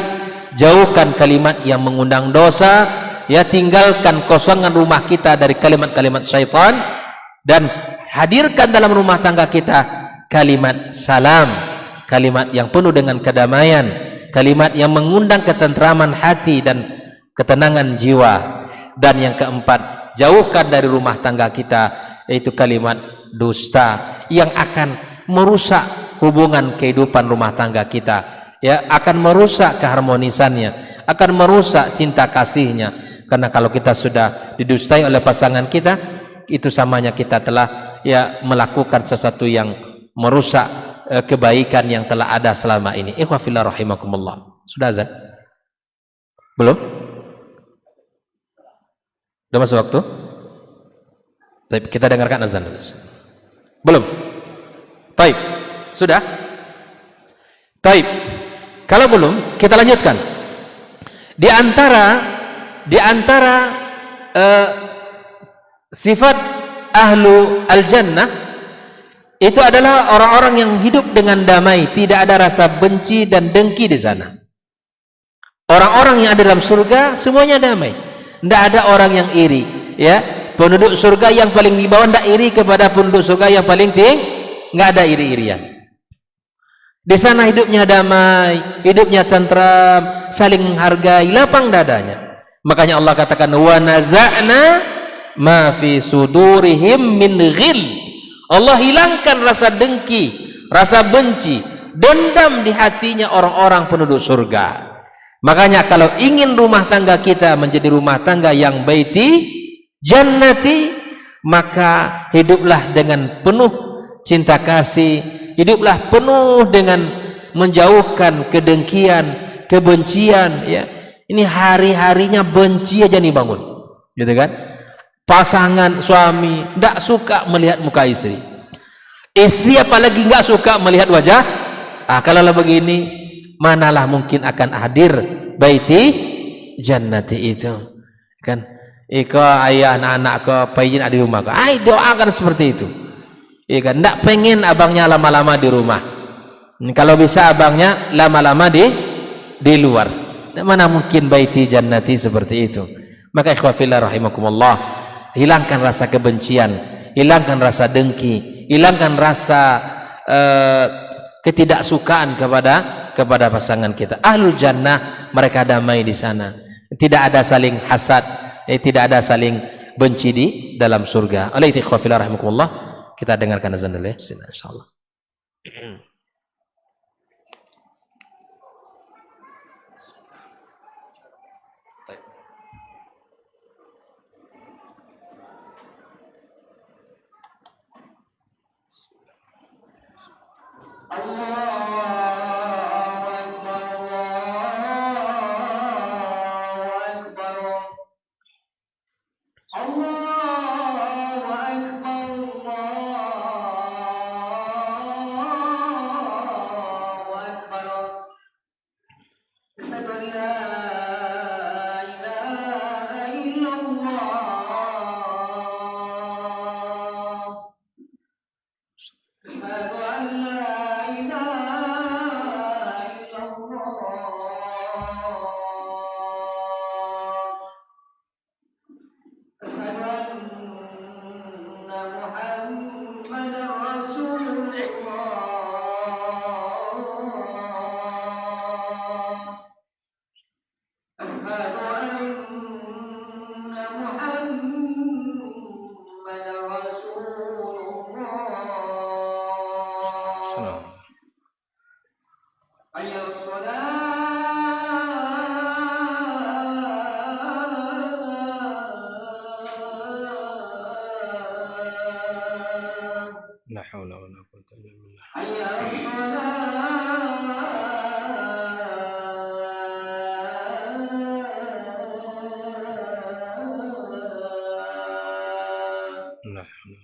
jauhkan kalimat yang mengundang dosa, ya, tinggalkan kosongan rumah kita dari kalimat-kalimat syaitan dan hadirkan dalam rumah tangga kita kalimat salam, kalimat yang penuh dengan kedamaian, kalimat yang mengundang ketentraman hati dan ketenangan jiwa. Dan yang keempat, jauhkan dari rumah tangga kita yaitu kalimat dusta yang akan merusak hubungan kehidupan rumah tangga kita, ya, akan merusak keharmonisannya, akan merusak cinta kasihnya. Karena kalau kita sudah didustai oleh pasangan kita, itu samanya kita telah ya melakukan sesuatu yang merusak kebaikan yang telah ada selama ini. Ikhwah fillah rahimakumullah. Sudah azan? Belum? Sudah masuk waktu? Baik, kita dengarkan azan dulu. Belum? Baik. Sudah? Baik. Kalau belum, kita lanjutkan. Di antara sifat ahlu al-jannah itu adalah orang-orang yang hidup dengan damai, tidak ada rasa benci dan dengki di sana. Orang-orang yang ada dalam surga semuanya damai, tidak ada orang yang iri, ya. Penduduk surga yang paling di bawah tidak iri kepada penduduk surga yang paling tinggi, nggak ada iri-irian. Di sana hidupnya damai, hidupnya tentram, saling menghargai, lapang dadanya. Makanya Allah katakan wa naza'na ma fi sudurihim min ghil. Allah hilangkan rasa dengki, rasa benci, dendam di hatinya orang-orang penduduk surga. Makanya kalau ingin rumah tangga kita menjadi rumah tangga yang baiti jannati, maka hiduplah dengan penuh cinta kasih, hiduplah penuh dengan menjauhkan kedengkian, kebencian, ya. Ini hari-harinya benci aja nih bangun, gitu kan? Pasangan suami tidak suka melihat muka istri, istri apalagi nggak suka melihat wajah. Kalau begini, manalah mungkin akan hadir baiti jannati itu, kan? Iko ayah anak-anak ke payin ada di rumah, doakan seperti itu. Iya kan? Nggak pengen abangnya lama-lama di rumah. Kalau bisa abangnya lama-lama di luar. Mana mungkin baiti jannati seperti itu. Maka ikhwah fillah rahimakumullah, hilangkan rasa kebencian, hilangkan rasa dengki, hilangkan rasa ketidaksukaan kepada pasangan kita. Ahlul jannah, mereka damai di sana. Tidak ada saling hasad, tidak ada saling benci di dalam surga. Oleh itu ikhwah fillah rahimakumullah, kita dengarkan azan dulu ya, insyaallah. La haula wala quwwata illa billah. La haula.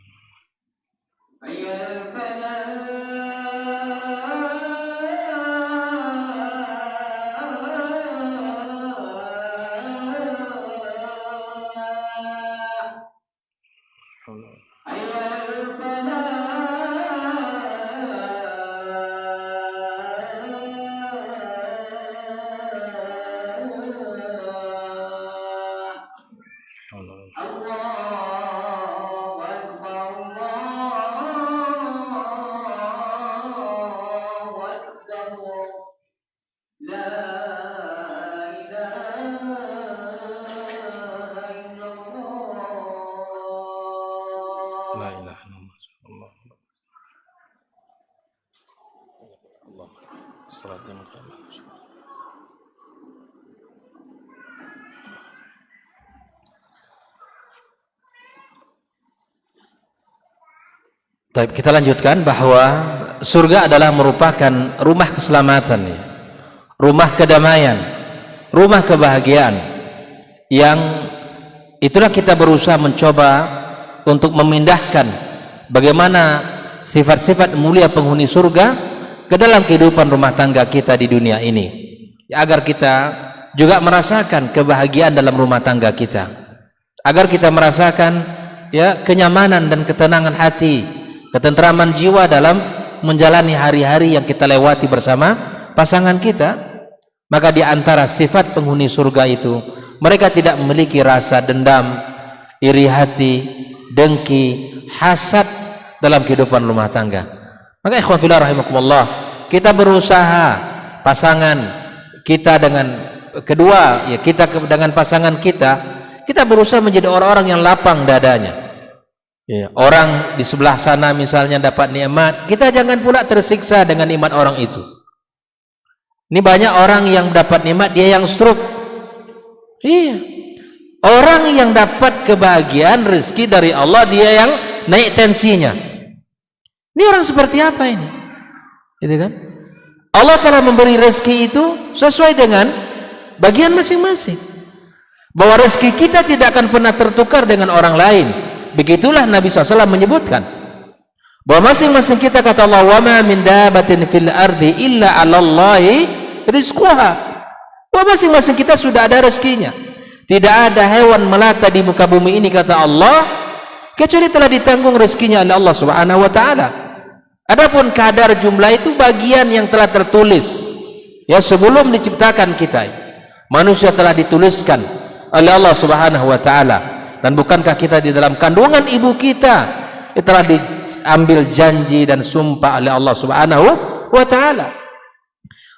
Baik, kita lanjutkan bahwa surga adalah merupakan rumah keselamatan, rumah kedamaian, rumah kebahagiaan, yang itulah kita berusaha mencoba untuk memindahkan bagaimana sifat-sifat mulia penghuni surga ke dalam kehidupan rumah tangga kita di dunia ini, agar kita juga merasakan kebahagiaan dalam rumah tangga kita, agar kita merasakan kenyamanan dan ketenangan hati, ketentraman jiwa dalam menjalani hari-hari yang kita lewati bersama pasangan kita. Maka di antara sifat penghuni surga itu, mereka tidak memiliki rasa dendam, iri hati, dengki, hasad dalam kehidupan rumah tangga. Maka ikhwan fillah rahimakumullah, kita berusaha pasangan kita dengan kedua, kita dengan pasangan kita berusaha menjadi orang-orang yang lapang dadanya. Orang di sebelah sana misalnya dapat nikmat, kita jangan pula tersiksa dengan nikmat orang itu. Ini banyak orang yang dapat nikmat, dia yang stroke. Orang yang dapat kebahagiaan, rezeki dari Allah, dia yang naik tensinya. Ini orang seperti apa ini? Gitu kan? Allah telah memberi rezeki itu sesuai dengan bagian masing-masing. Bahwa rezeki kita tidak akan pernah tertukar dengan orang lain. Begitulah Nabi SAW menyebutkan bahwa masing-masing kita, kata Allah, wa ma min dabatin fil ardi illa 'alallahi rizquha. Bahwa masing-masing kita sudah ada rezekinya. Tidak ada hewan melata di muka bumi ini, kata Allah, kecuali telah ditanggung rezekinya oleh Allah Subhanahu wa taala. Adapun kadar jumlah itu bagian yang telah tertulis ya sebelum diciptakan kita. Manusia telah dituliskan oleh Allah Subhanahu wa taala, dan bukankah kita di dalam kandungan ibu kita telah diambil janji dan sumpah oleh Allah Subhanahu wa taala.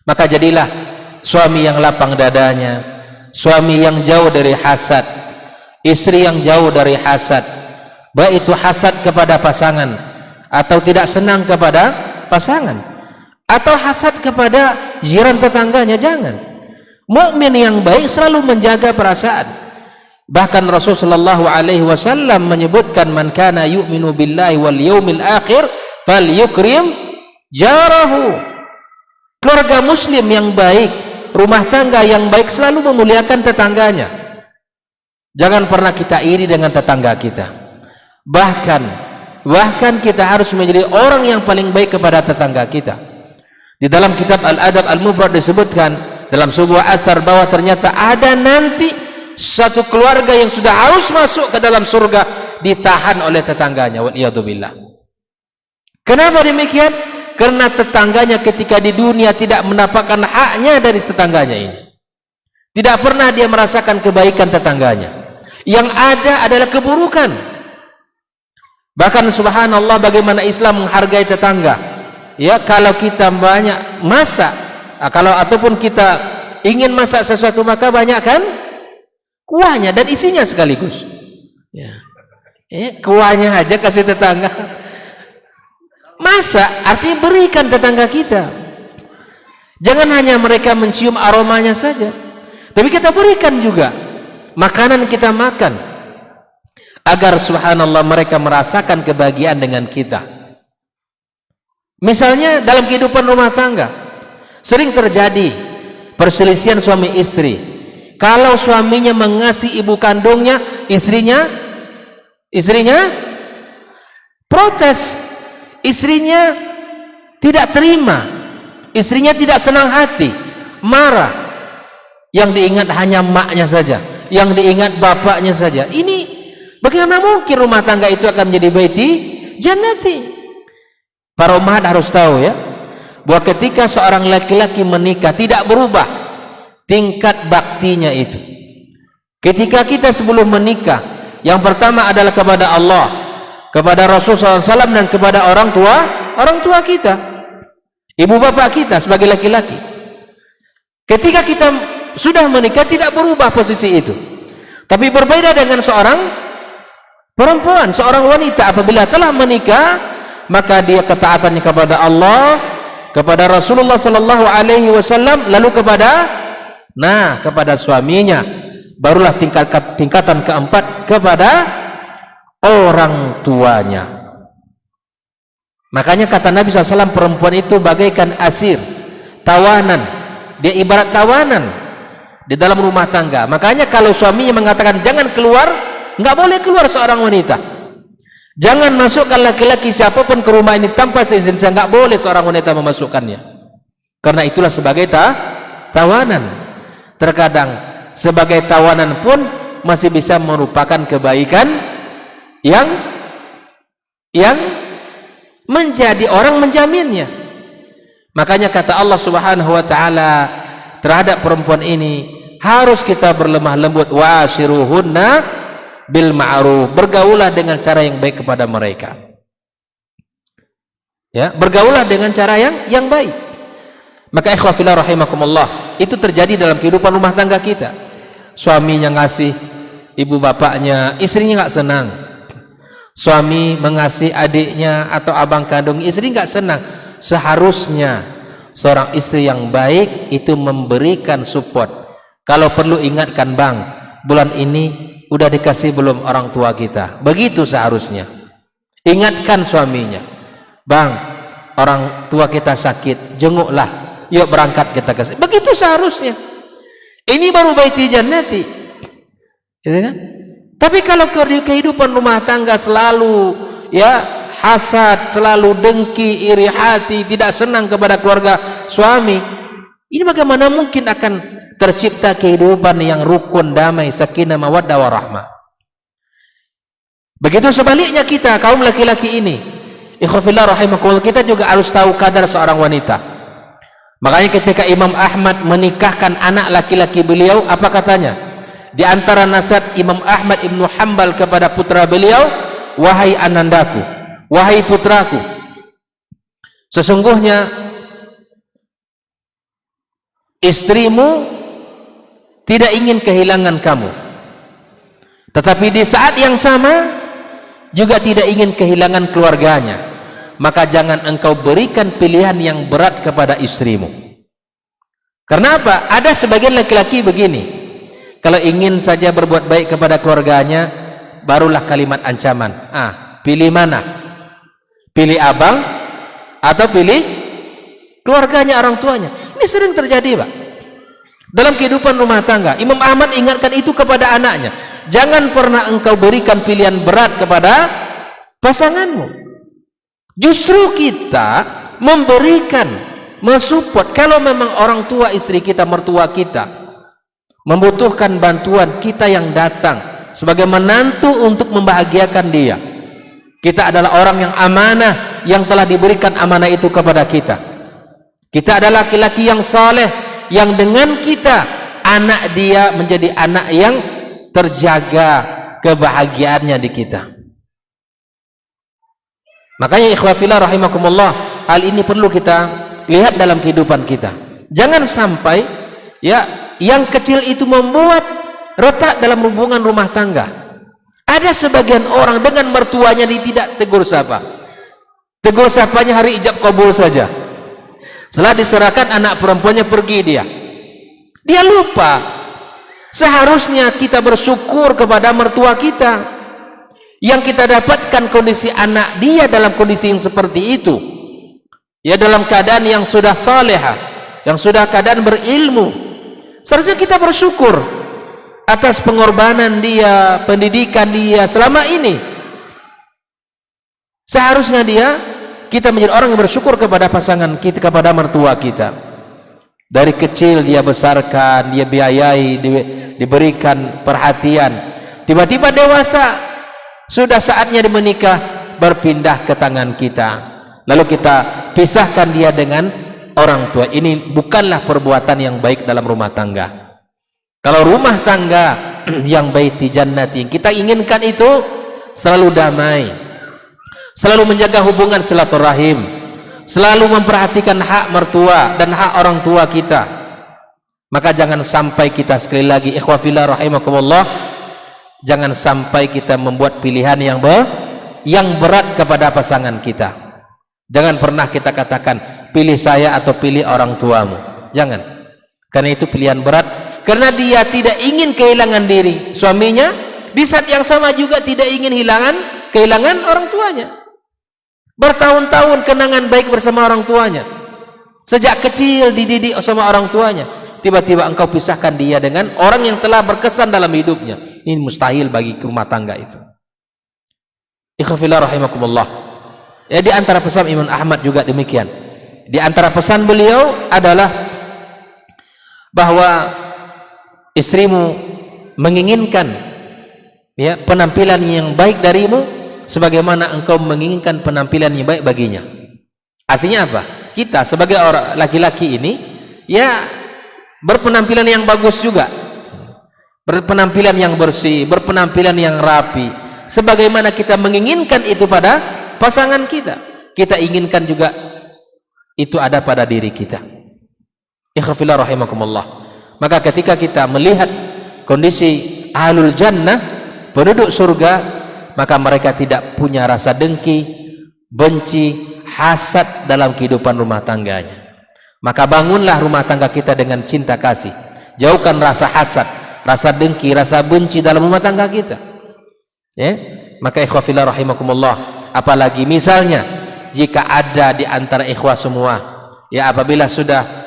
Maka jadilah suami yang lapang dadanya, suami yang jauh dari hasad, istri yang jauh dari hasad, baik itu hasad kepada pasangan atau tidak senang kepada pasangan, atau hasad kepada jiran tetangganya. Jangan. Mukmin yang baik selalu menjaga perasaan. Bahkan Rasulullah SAW menyebutkan, man kana yu'minu billahi wal yaumil akhir falyukrim jarahu. Keluarga muslim yang baik, rumah tangga yang baik selalu memuliakan tetangganya. Jangan pernah kita iri dengan tetangga kita. Bahkan kita harus menjadi orang yang paling baik kepada tetangga kita. Di dalam kitab Al-Adab Al-Mufrad disebutkan dalam sebuah athar bahwa ternyata ada nanti satu keluarga yang sudah harus masuk ke dalam surga ditahan oleh tetangganya. Waliyadzubillah. Kenapa demikian? Karena tetangganya ketika di dunia tidak mendapatkan haknya dari tetangganya ini. Tidak pernah dia merasakan kebaikan tetangganya. Yang ada adalah keburukan. Bahkan subhanallah bagaimana Islam menghargai tetangga. Ya, kalau kita banyak masak, ataupun kita ingin masak sesuatu, maka banyakkan kuahnya dan isinya sekaligus. Ya. Kuahnya aja kasih tetangga. Masak artinya berikan tetangga kita. Jangan hanya mereka mencium aromanya saja, tapi kita berikan juga makanan kita makan, agar subhanallah mereka merasakan kebahagiaan dengan kita. Misalnya dalam kehidupan rumah tangga sering terjadi perselisihan suami istri. Kalau suaminya mengasihi ibu kandungnya, istrinya protes, istrinya tidak terima, istrinya tidak senang hati, marah. Yang diingat hanya maknya saja, yang diingat bapaknya saja. Ini bagaimana mungkin rumah tangga itu akan menjadi baiti jannati? Para umat harus tahu ya, bahwa ketika seorang laki-laki menikah tidak berubah tingkat baktinya itu. Ketika kita sebelum menikah, yang pertama adalah kepada Allah, kepada Rasulullah SAW, dan kepada orang tua kita, ibu bapak kita sebagai laki-laki. Ketika kita sudah menikah tidak berubah posisi itu. Tapi berbeda dengan seorang perempuan, seorang wanita apabila telah menikah, maka dia ketaatannya kepada Allah, kepada Rasulullah SAW, lalu kepada suaminya. Barulah tingkatan keempat kepada orang tuanya. Makanya kata Nabi SAW, perempuan itu bagaikan asir, tawanan. Dia ibarat tawanan di dalam rumah tangga. Makanya kalau suaminya mengatakan jangan keluar, nggak boleh keluar seorang wanita. Jangan masukkan laki-laki siapapun ke rumah ini tanpa seizin saya, nggak boleh seorang wanita memasukkannya. Karena itulah sebagai tawanan. Terkadang sebagai tawanan pun masih bisa merupakan kebaikan yang menjadi orang menjaminnya. Makanya kata Allah Subhanahu wa taala terhadap perempuan ini, harus kita berlemah lembut, wa'ashiruhunna bil ma'ruf, bergaulah dengan cara yang baik kepada mereka. Ya, bergaulah dengan cara yang baik. Maka ikhwah fillah rahimakumullah, itu terjadi dalam kehidupan rumah tangga kita. Suaminya ngasih ibu bapaknya, istrinya nggak senang. Suami mengasih adiknya atau abang kandung, istri nggak senang. Seharusnya seorang istri yang baik itu memberikan support. Kalau perlu ingatkan, bang, bulan ini udah dikasih belum orang tua kita? Begitu seharusnya. Ingatkan suaminya, bang, orang tua kita sakit, jenguklah, yuk berangkat kita kasih. Begitu seharusnya. Ini baru baiti jannati, gitu kan? Tapi kalau kehidupan rumah tangga selalu ya hasad, selalu dengki, iri hati, tidak senang kepada keluarga suami, ini bagaimana mungkin akan tercipta kehidupan yang rukun, damai, sakinah, mawaddah warahmah? Begitu sebaliknya kita kaum laki-laki ini, ikhwafillah rahimakumullah, kita juga harus tahu kadar seorang wanita. Makanya ketika Imam Ahmad menikahkan anak laki-laki beliau, apa katanya? Di antara nasihat Imam Ahmad Ibnu Hanbal kepada putra beliau, wahai anandaku, wahai putraku, sesungguhnya istrimu tidak ingin kehilangan kamu, tetapi di saat yang sama juga tidak ingin kehilangan keluarganya. Maka jangan engkau berikan pilihan yang berat kepada istrimu. Karena apa? Ada sebagian laki-laki begini, kalau ingin saja berbuat baik kepada keluarganya, barulah kalimat ancaman. Pilih mana? Pilih abang atau pilih keluarganya, orang tuanya. Ini sering terjadi, Pak, dalam kehidupan rumah tangga. Imam Ahmad ingatkan itu kepada anaknya, jangan pernah engkau berikan pilihan berat kepada pasanganmu. Justru kita memberikan, mensupport. Kalau memang orang tua istri kita, mertua kita membutuhkan bantuan, kita yang datang sebagai menantu untuk membahagiakan dia. Kita adalah orang yang amanah, yang telah diberikan amanah itu kepada kita. Kita adalah laki-laki yang saleh, yang dengan kita anak dia menjadi anak yang terjaga kebahagiaannya di kita. Makanya ikhwafillah rahimakumullah, hal ini perlu kita lihat dalam kehidupan kita. Jangan sampai yang kecil itu membuat retak dalam hubungan rumah tangga. Ada sebagian orang dengan mertuanya dia tidak tegur sapa. Tegur sapanya hari ijab kabul saja. Setelah diserahkan anak perempuannya, pergi dia lupa. Seharusnya kita bersyukur kepada mertua kita. Yang kita dapatkan kondisi anak dia dalam kondisi yang seperti itu, dalam keadaan yang sudah salehah, yang sudah keadaan berilmu. Seharusnya kita bersyukur atas pengorbanan dia, pendidikan dia selama ini. Seharusnya kita menjadi orang yang bersyukur kepada pasangan kita, kepada mertua kita. Dari kecil dia besarkan, dia biayai, diberikan perhatian. Tiba-tiba dewasa, sudah saatnya dia menikah, berpindah ke tangan kita, lalu kita pisahkan dia dengan orang tua. Ini bukanlah perbuatan yang baik dalam rumah tangga. Kalau rumah tangga yang baiti jannati, yang kita inginkan itu selalu damai, selalu menjaga hubungan silaturahim, selalu memperhatikan hak mertua dan hak orang tua kita. Maka jangan sampai kita, sekali lagi ikhwafillah rahimakumullah, jangan sampai kita membuat pilihan yang berat kepada pasangan kita. Jangan pernah kita katakan pilih saya atau pilih orang tuamu. Jangan, karena itu pilihan berat. Karena dia tidak ingin kehilangan diri suaminya, di saat yang sama juga tidak ingin kehilangan orang tuanya. Bertahun-tahun kenangan baik bersama orang tuanya, sejak kecil dididik sama orang tuanya, tiba-tiba engkau pisahkan dia dengan orang yang telah berkesan dalam hidupnya. Ini mustahil bagi rumah tangga itu. Ikhwafillah rahimakumullah. Di antara pesan Imam Ahmad juga demikian. Di antara pesan beliau adalah bahwa istrimu menginginkan penampilan yang baik darimu sebagaimana engkau menginginkan penampilan yang baik baginya. Artinya apa? Kita sebagai orang laki-laki ini berpenampilan yang bagus juga, berpenampilan yang bersih, berpenampilan yang rapi, sebagaimana kita menginginkan itu pada pasangan kita. Kita inginkan juga itu ada pada diri kita. Ikhwafillah rahimakumullah. Maka ketika kita melihat kondisi ahlul jannah, penduduk surga, maka mereka tidak punya rasa dengki, benci, hasad dalam kehidupan rumah tangganya. Maka bangunlah rumah tangga kita dengan cinta kasih. Jauhkan rasa hasad, rasa dengki, rasa benci dalam rumah tangga kita. Maka ikhwafillah rahimakumullah, apalagi misalnya jika ada di antara ikhwah semua apabila sudah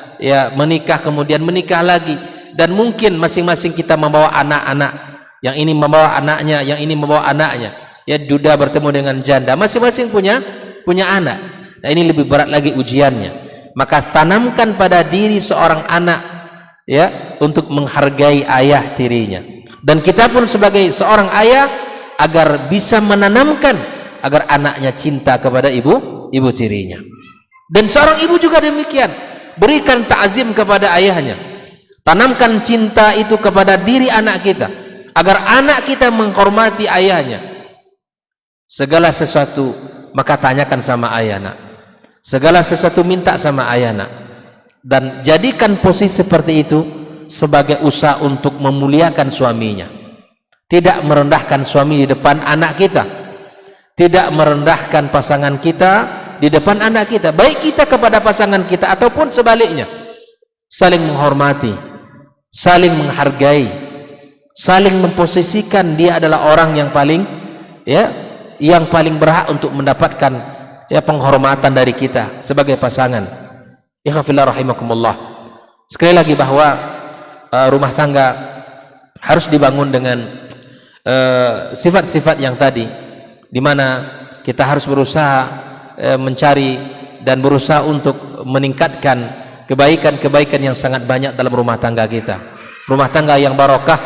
menikah, kemudian menikah lagi, dan mungkin masing-masing kita membawa anak-anak, yang ini membawa anaknya, yang ini membawa anaknya, duda bertemu dengan janda, masing-masing punya anak. Nah, ini lebih berat lagi ujiannya. Maka tanamkan pada diri seorang anak untuk menghargai ayah tirinya. Dan kita pun sebagai seorang ayah agar bisa menanamkan agar anaknya cinta kepada ibu tirinya. Dan seorang ibu juga demikian, berikan ta'zim kepada ayahnya, tanamkan cinta itu kepada diri anak kita agar anak kita menghormati ayahnya. Segala sesuatu maka tanyakan sama ayah nak, segala sesuatu minta sama ayah nak, dan jadikan posisi seperti itu sebagai usaha untuk memuliakan suaminya, tidak merendahkan suami di depan anak kita, tidak merendahkan pasangan kita di depan anak kita, baik kita kepada pasangan kita ataupun sebaliknya. Saling menghormati, saling menghargai, saling memposisikan dia adalah orang yang paling yang paling berhak untuk mendapatkan penghormatan dari kita sebagai pasangan. Ikhwafillah rahimakumullah. Sekali lagi bahwa rumah tangga harus dibangun dengan sifat-sifat yang tadi, di mana kita harus berusaha mencari dan berusaha untuk meningkatkan kebaikan-kebaikan yang sangat banyak dalam rumah tangga kita. Rumah tangga yang barokah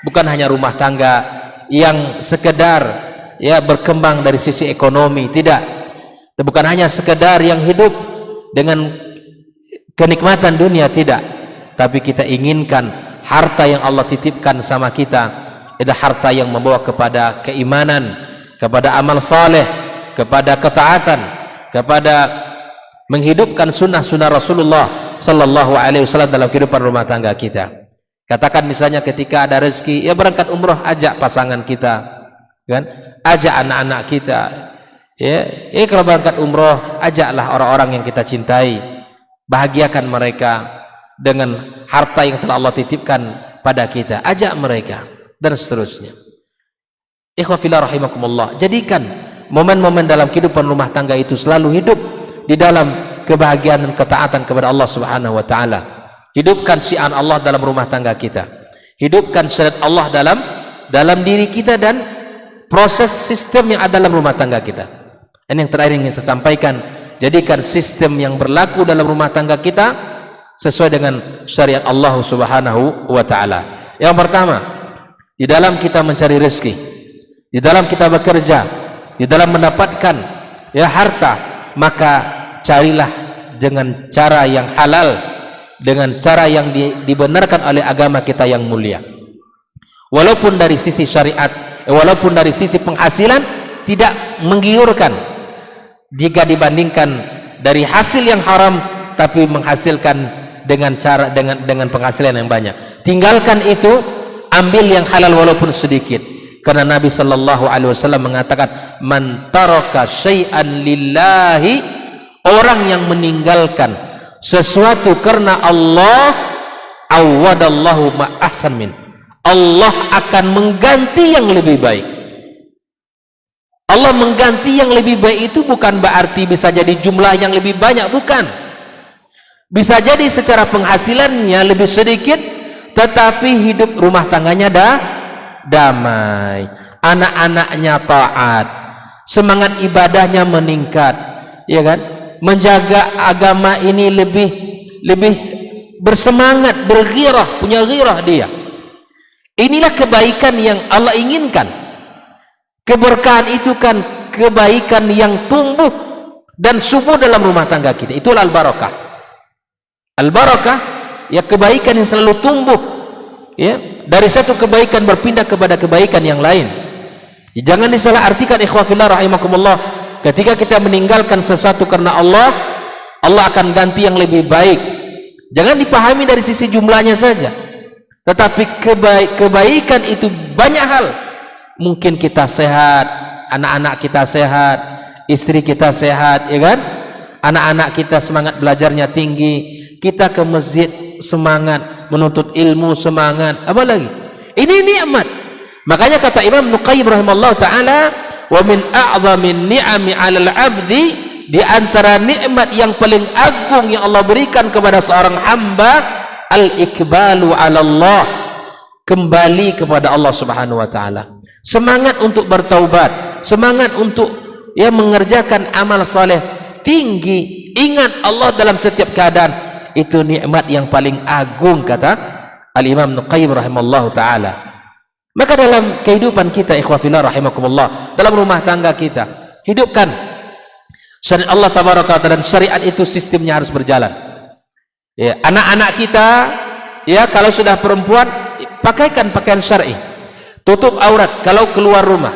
bukan hanya rumah tangga yang sekedar berkembang dari sisi ekonomi, tidak. Bukan hanya sekedar yang hidup dengan kenikmatan dunia, tidak. Tapi kita inginkan harta yang Allah titipkan sama kita adalah harta yang membawa kepada keimanan, kepada amal saleh, kepada ketaatan, kepada menghidupkan sunnah-sunnah Rasulullah sallallahu alaihi wasallam dalam kehidupan rumah tangga kita. Katakan misalnya ketika ada rezeki, berangkat umroh, ajak pasangan kita, kan? Ajak anak-anak kita. Kalau berangkat umroh, ajaklah orang-orang yang kita cintai. Bahagiakan mereka dengan harta yang telah Allah titipkan pada kita. Ajak mereka dan seterusnya. Ikhwafillah rahimakumullah. Jadikan momen-momen dalam kehidupan rumah tangga itu selalu hidup di dalam kebahagiaan dan ketaatan kepada Allah Subhanahu wa taala. Hidupkan syiar Allah dalam rumah tangga kita. Hidupkan syariat Allah dalam diri kita dan proses sistem yang ada dalam rumah tangga kita. Ini yang terakhir ingin saya sampaikan. Jadikan sistem yang berlaku dalam rumah tangga kita sesuai dengan syariat Allah Subhanahu wa taala. Yang pertama, di dalam kita mencari rezeki, di dalam kita bekerja, di dalam mendapatkan harta, maka carilah dengan cara yang halal, dengan cara yang dibenarkan oleh agama kita yang mulia. Walaupun dari sisi syariat, walaupun dari sisi penghasilan tidak menggiurkan jika dibandingkan dari hasil yang haram, tapi menghasilkan dengan cara dengan penghasilan yang banyak. Tinggalkan itu, ambil yang halal walaupun sedikit. Karena Nabi sallallahu alaihi wasallam mengatakan, man taraka syai'an lillahi, orang yang meninggalkan sesuatu karena Allah, awadallahu ma ahsan min, Allah akan mengganti yang lebih baik. Allah mengganti yang lebih baik itu bukan berarti bisa jadi jumlah yang lebih banyak, bukan. Bisa jadi secara penghasilannya lebih sedikit, tetapi hidup rumah tangganya damai, anak-anaknya taat, semangat ibadahnya meningkat, ya kan? Menjaga agama ini lebih bersemangat, berghirah, punya ghirah dia. Inilah kebaikan yang Allah inginkan. Keberkahan itu kan kebaikan yang tumbuh dan subur dalam rumah tangga kita. Itulah al-barakah. Al-barakah ya kebaikan yang selalu tumbuh, ya, dari satu kebaikan berpindah kepada kebaikan yang lain. Ya, jangan disalahartikan ikhwafillah rahimakumullah. Ketika kita meninggalkan sesuatu karena Allah, Allah akan ganti yang lebih baik. Jangan dipahami dari sisi jumlahnya saja, tetapi kebaikan itu banyak hal. Mungkin kita sehat, anak-anak kita sehat, istri kita sehat, ya kan? Anak-anak kita semangat belajarnya tinggi, kita ke masjid semangat menuntut ilmu, semangat, apa lagi? Ini nikmat. Makanya kata Imam Nuqayyim rahimahullah ta'ala, wa min a'zamin ni'ami 'alal 'abdi, di antara nikmat yang paling agung yang Allah berikan kepada seorang hamba, al-ikbalu 'ala Allah, kembali kepada Allah Subhanahu wa taala. Semangat untuk bertaubat, semangat untuk mengerjakan amal saleh tinggi, ingat Allah dalam setiap keadaan. Itu nikmat yang paling agung, kata Al-Imam Nuqayyim rahimallahu ta'ala. Maka dalam kehidupan kita, ikhwafillah rahimakumullah, dalam rumah tangga kita, hidupkan syariat Allah tabaraka wa taala, dan syariat itu sistemnya harus berjalan. Ya, anak-anak kita, ya, kalau sudah perempuan, pakaikan pakaian syar'i, tutup aurat kalau keluar rumah.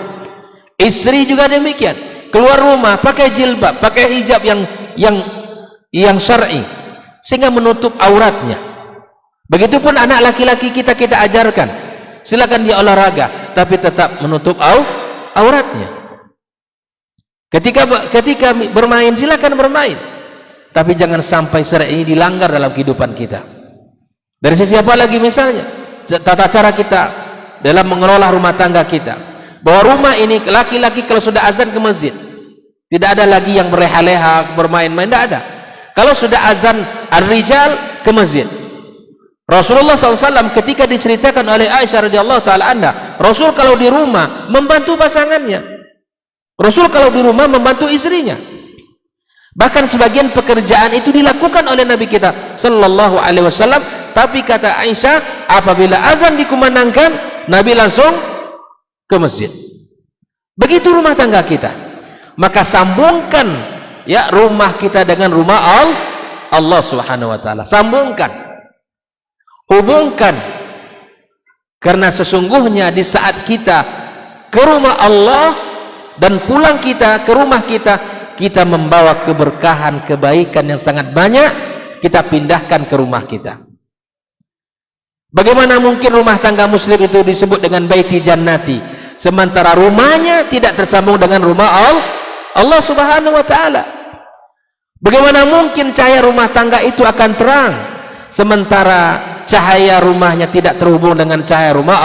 Istri juga demikian, keluar rumah pakai jilbab, pakai hijab yang syar'i, sehingga menutup auratnya. Begitupun anak laki-laki kita ajarkan, silakan dia olahraga, tapi tetap menutup auratnya. Ketika bermain, silakan bermain, tapi jangan sampai syariat ini dilanggar dalam kehidupan kita. Dari sisi apa lagi? Misalnya tata cara kita dalam mengelola rumah tangga kita, bahwa rumah ini laki-laki kalau sudah azan ke masjid, tidak ada lagi yang berleha-leha, bermain-main, tidak ada. Kalau sudah azan ar-rijal, ke masjid. Rasulullah SAW ketika diceritakan oleh Aisyah radhiyallahu taala anha, Rasul kalau di rumah membantu pasangannya, Rasul kalau di rumah membantu istrinya. Bahkan sebagian pekerjaan itu dilakukan oleh Nabi kita sallallahu alaihi wasallam. Tapi kata Aisyah, apabila azan dikumandangkan, Nabi langsung ke masjid. Begitu rumah tangga kita. Maka sambungkan, ya, rumah kita dengan rumah Allah Subhanahu wa taala. Sambungkan, hubungkan, karena sesungguhnya di saat kita ke rumah Allah dan pulang kita ke rumah kita, kita membawa keberkahan, kebaikan yang sangat banyak, kita pindahkan ke rumah kita. Bagaimana mungkin rumah tangga muslim itu disebut dengan baiti jannati, sementara rumahnya tidak tersambung dengan rumah Allah Subhanahu wa taala? Bagaimana mungkin cahaya rumah tangga itu akan terang, sementara cahaya rumahnya tidak terhubung dengan cahaya rumah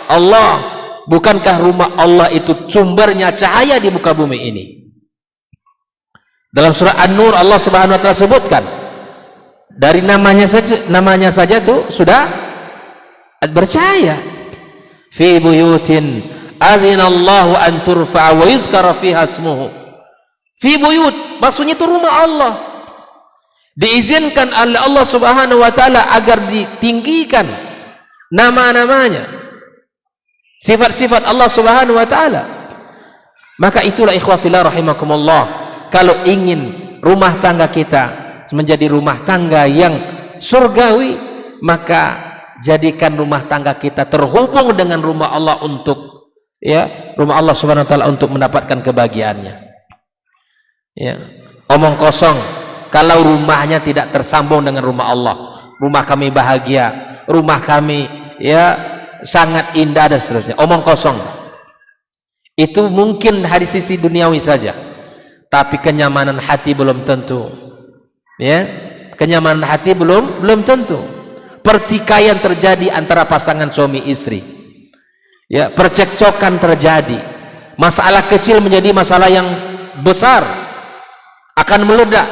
Allah? Bukankah rumah Allah itu sumbernya cahaya di muka bumi ini? Dalam surah An-Nur Allah Subhanahu wa taala sebutkan, dari namanya saja tuh sudah bercahaya. Fi buyutin adzinallahu an turfa'a wa yuzkara fiha ismuhu. Fi buyut, maksudnya itu rumah Allah, diizinkan oleh Allah Subhanahu wa taala agar ditinggikan nama-namanya, sifat-sifat Allah Subhanahu wa taala. Maka itulah ikhwafillah rahimakumullah, kalau ingin rumah tangga kita menjadi rumah tangga yang surgawi, maka jadikan rumah tangga kita terhubung dengan rumah Allah untuk, ya, rumah Allah Subhanahu wa taala untuk mendapatkan kebahagiaannya. Ya, omong kosong kalau rumahnya tidak tersambung dengan rumah Allah. Rumah kami bahagia, rumah kami, ya, sangat indah dan seterusnya. Omong kosong. Itu mungkin dari sisi duniawi saja, tapi kenyamanan hati belum tentu. Ya, kenyamanan hati belum tentu. Pertikaian terjadi antara pasangan suami istri. Ya, percekcokan terjadi. Masalah kecil menjadi masalah yang besar, akan meledak,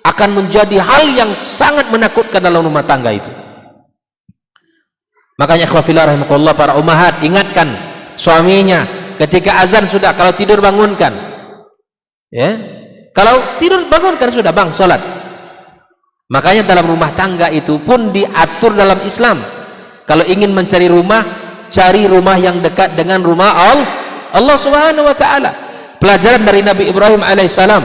akan menjadi hal yang sangat menakutkan dalam rumah tangga itu. Makanya ikhwafillah rahimakumullah, para ummahat, ingatkan suaminya ketika azan sudah, kalau tidur bangunkan. Ya, kalau tidur bangunkan, sudah, bang, sholat. Makanya dalam rumah tangga itu pun diatur dalam Islam. Kalau ingin mencari rumah, cari rumah yang dekat dengan rumah Allah Subhanahu wa taala. Pelajaran dari Nabi Ibrahim alaihissalam.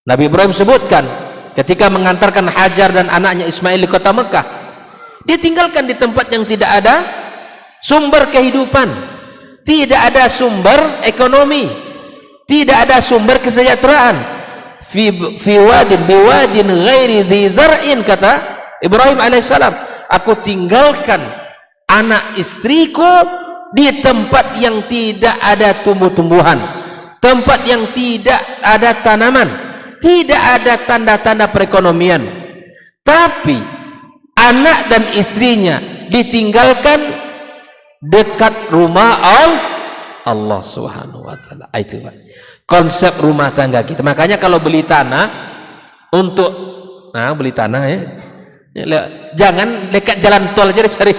Nabi Ibrahim sebutkan ketika mengantarkan Hajar dan anaknya Ismail di kota Mekah, dia tinggalkan di tempat yang tidak ada sumber kehidupan, tidak ada sumber ekonomi, tidak ada sumber kesejahteraan. Fi wadin biwadin ghairi dhi zar'in, kata Ibrahim alaihissalam, aku tinggalkan anak istriku di tempat yang tidak ada tumbuh-tumbuhan, tempat yang tidak ada tanaman, tidak ada tanda-tanda perekonomian, tapi anak dan istrinya ditinggalkan dekat rumah Allah Subhanahu wa taala. Itu konsep rumah tangga kita. Makanya kalau beli tanah, untuk beli tanah, ya, jangan dekat jalan tol aja cari.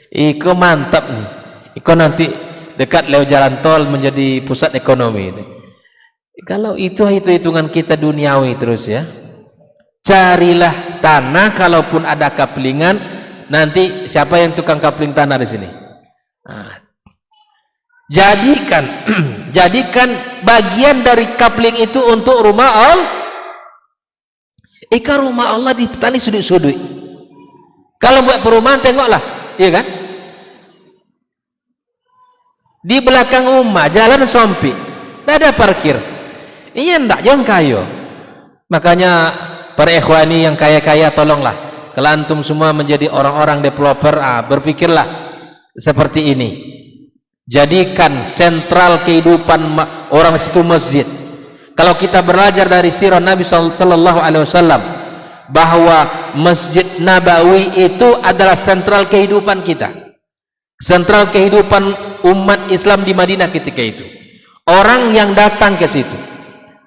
Iko mantap nih, iko nanti dekat lewat jalan tol menjadi pusat ekonomi. Kalau itu hitungan kita duniawi terus, ya. Carilah tanah, kalaupun ada kaplingan, nanti siapa yang tukang kapling tanah di sini? Jadikan jadikan bagian dari kapling itu untuk rumah Allah. Ika rumah Allah di tali sudut-sudut. Kalau buat perumahan tengoklah, iya kan? Di belakang rumah jalan sempit, tidak ada parkir. Iya ndak, jangan kayo. Makanya para ikhwani yang kaya-kaya, tolonglah, kalau antum semua menjadi orang-orang developer, berpikirlah seperti ini. Jadikan sentral kehidupan orang situ masjid. Kalau kita belajar dari sirah Nabi sallallahu alaihi wasallam bahwa Masjid Nabawi itu adalah sentral kehidupan kita, sentral kehidupan umat Islam di Madinah ketika itu. Orang yang datang ke situ,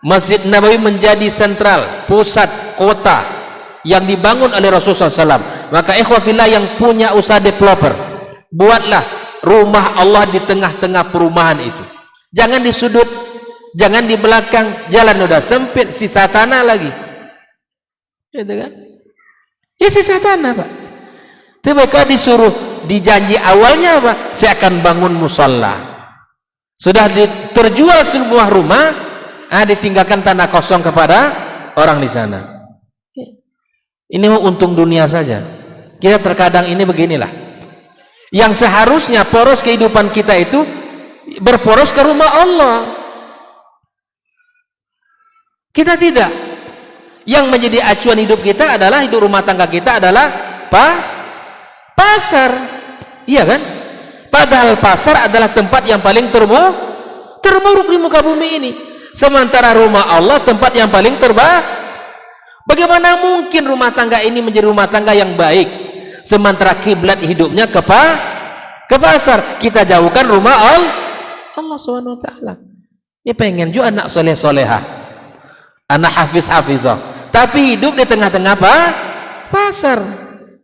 Masjid Nabawi menjadi sentral, pusat kota yang dibangun oleh Rasulullah SAW. Maka ikhwah fillah yang punya usaha developer, buatlah rumah Allah di tengah-tengah perumahan itu. Jangan di sudut, jangan di belakang, jalan udah sempit, sisa tanah lagi. Gitu kan? Ya sisa tanah, Pak. Tapi mereka disuruh, dijanji awalnya apa? Saya akan bangun musalla. Sudah terjual sebuah rumah, ditinggalkan tanah kosong kepada orang di sana. Ini mau untung dunia saja. Kita terkadang ini beginilah. Yang seharusnya poros kehidupan kita itu berporos ke rumah Allah. Kita tidak. Yang menjadi acuan hidup kita adalah, hidup rumah tangga kita adalah pasar. Iya kan? Padahal pasar adalah tempat yang paling terburuk di muka bumi ini. Sementara rumah Allah tempat yang paling terbaik. Bagaimana mungkin rumah tangga ini menjadi rumah tangga yang baik, sementara kiblat hidupnya ke pasar? Kita jauhkan rumah Allah Subhanahu wa taala. Ini pengen juga anak soleh solehah, anak hafizah, tapi hidup di tengah-tengah pasar.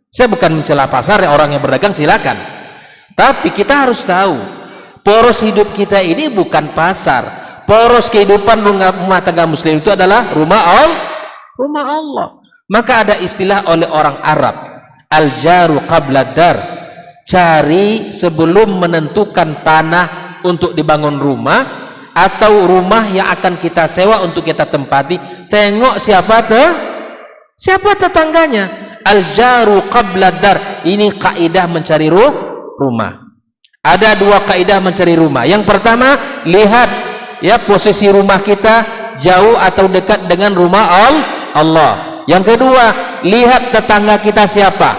Saya bukan mencela pasar, orang yang berdagang silakan, tapi kita harus tahu poros hidup kita ini bukan pasar. Poros kehidupan rumah tangga muslim itu adalah rumah Allah. Maka ada istilah oleh orang Arab, al-jaru qabla dar, cari sebelum menentukan tanah untuk dibangun rumah atau rumah yang akan kita sewa untuk kita tempati. Tengok siapa tetangganya. Al-jaru qabla dar, ini kaidah mencari rumah. Ada dua kaidah mencari rumah. Yang pertama, lihat ya posisi rumah kita jauh atau dekat dengan rumah Allah. Yang kedua, lihat tetangga kita siapa.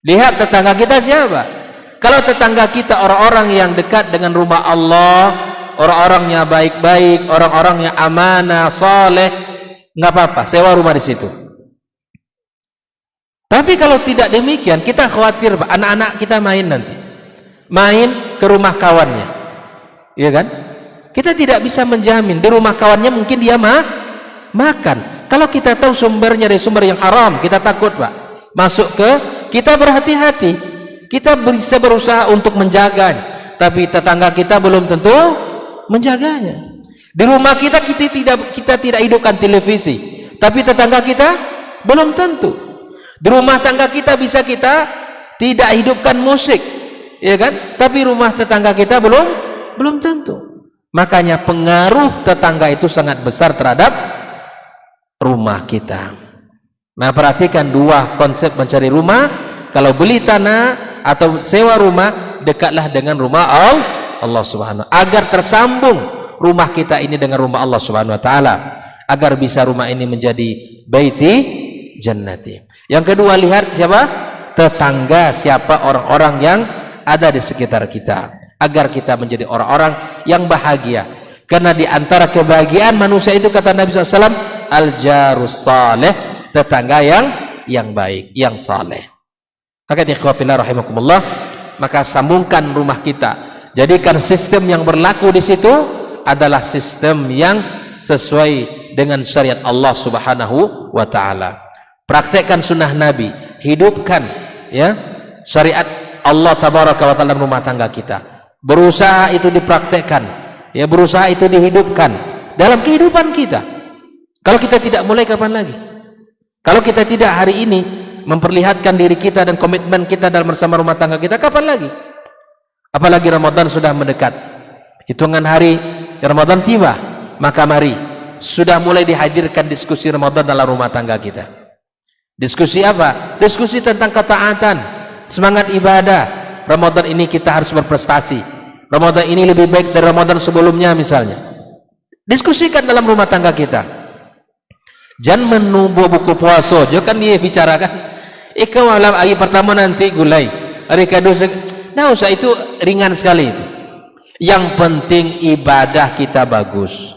Lihat tetangga kita siapa. Kalau tetangga kita orang-orang yang dekat dengan rumah Allah, orang-orangnya baik-baik, orang-orangnya amanah, soleh, nggak apa-apa, sewa rumah di situ. Tapi kalau tidak demikian, kita khawatir anak-anak kita main ke rumah kawannya, iya kan? Kita tidak bisa menjamin di rumah kawannya mungkin dia makan. Kalau kita tahu sumbernya dari sumber yang haram, kita takut, Pak, masuk kita berhati-hati. Kita bisa berusaha untuk menjaga, tapi tetangga kita belum tentu menjaganya. Di rumah kita tidak hidupkan televisi, tapi tetangga kita belum tentu. Di rumah tangga kita bisa kita tidak hidupkan musik, ya kan? Tapi rumah tetangga kita belum tentu. Makanya pengaruh tetangga itu sangat besar terhadap rumah kita. Nah, perhatikan dua konsep mencari rumah. Kalau beli tanah atau sewa rumah, dekatlah dengan rumah Allah Subhanahu, agar tersambung rumah kita ini dengan rumah Allah Subhanahu wa taala, agar bisa rumah ini menjadi baiti jannati. Yang kedua, lihat siapa tetangga, siapa orang-orang yang ada di sekitar kita, agar kita menjadi orang-orang yang bahagia. Karena di antara kebahagiaan manusia itu, kata Nabi SAW, al-jarus saleh, tetangga yang baik, yang saleh. Maka ikhwafillah rahimakumullah, maka sambungkan rumah kita, jadikan sistem yang berlaku di situ adalah sistem yang sesuai dengan syariat Allah Subhanahu wa taala. Praktekkan sunnah Nabi, hidupkan ya syariat Allah tabaraka wa taala rumah tangga kita. Berusaha itu dipraktekkan, ya, berusaha itu dihidupkan dalam kehidupan kita. Kalau kita tidak mulai, kapan lagi? Kalau kita tidak hari ini memperlihatkan diri kita dan komitmen kita dalam bersama rumah tangga kita, kapan lagi? apalagi Ramadan sudah mendekat, hitungan hari Ramadan tiba, maka mari sudah mulai dihadirkan diskusi Ramadan dalam rumah tangga kita. Diskusi apa? Diskusi tentang ketaatan, semangat ibadah. Ramadan ini kita harus berprestasi, Ramadan ini lebih baik dari Ramadan sebelumnya misalnya. Diskusikan dalam rumah tangga kita. Jangan menunggu buku puasa, jangan dia bicarakan ika malam hari pertama nanti gulai, hari kedua nah usah, itu ringan sekali itu. Yang penting ibadah kita bagus,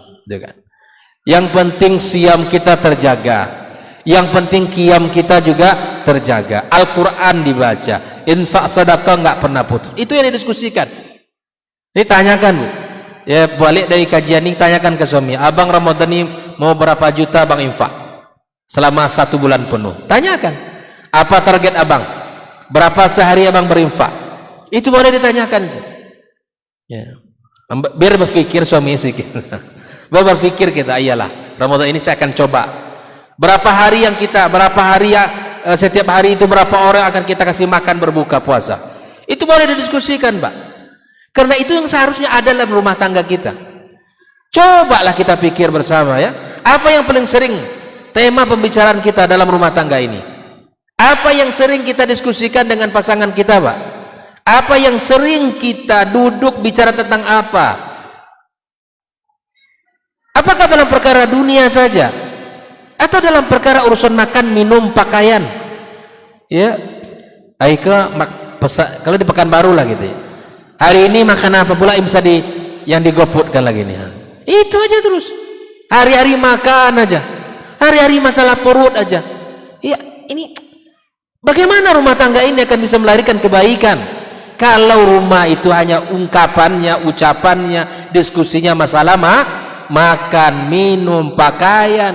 yang penting siam kita terjaga, yang penting qiyam kita juga terjaga, Al-Quran dibaca, infak sedekah nggak pernah putus. Itu yang didiskusikan. Ini tanyakan Bu, ya balik dari kajian ini tanyakan ke suami, abang Ramadan ini mau berapa juta abang infak selama 1 bulan penuh. Tanyakan, apa target abang, berapa sehari abang berinfak. Itu boleh ditanyakan ya. Biar berpikir suami sih biar berpikir kita, iyalah Ramadan ini saya akan coba berapa hari yang kita, berapa hari ya, setiap hari itu berapa orang akan kita kasih makan berbuka puasa. Itu boleh didiskusikan Pak, karena itu yang seharusnya ada dalam rumah tangga kita. Cobalah kita pikir bersama ya, apa yang paling sering tema pembicaraan kita dalam rumah tangga ini, apa yang sering kita diskusikan dengan pasangan kita Pak, apa yang sering kita duduk bicara tentang apa? Apakah dalam perkara dunia saja, atau dalam perkara urusan makan, minum, pakaian? Ya, Aika kalau di Pekanbaru lah gitu ya. Hari ini makan apa pula yang bisa yang digoputkan lagi nih? Itu aja terus. Hari-hari makan aja, hari-hari masalah perut aja. Ya, ini bagaimana rumah tangga ini akan bisa melahirkan kebaikan kalau rumah itu hanya ungkapannya, ucapannya, diskusinya masalah makan, minum, pakaian.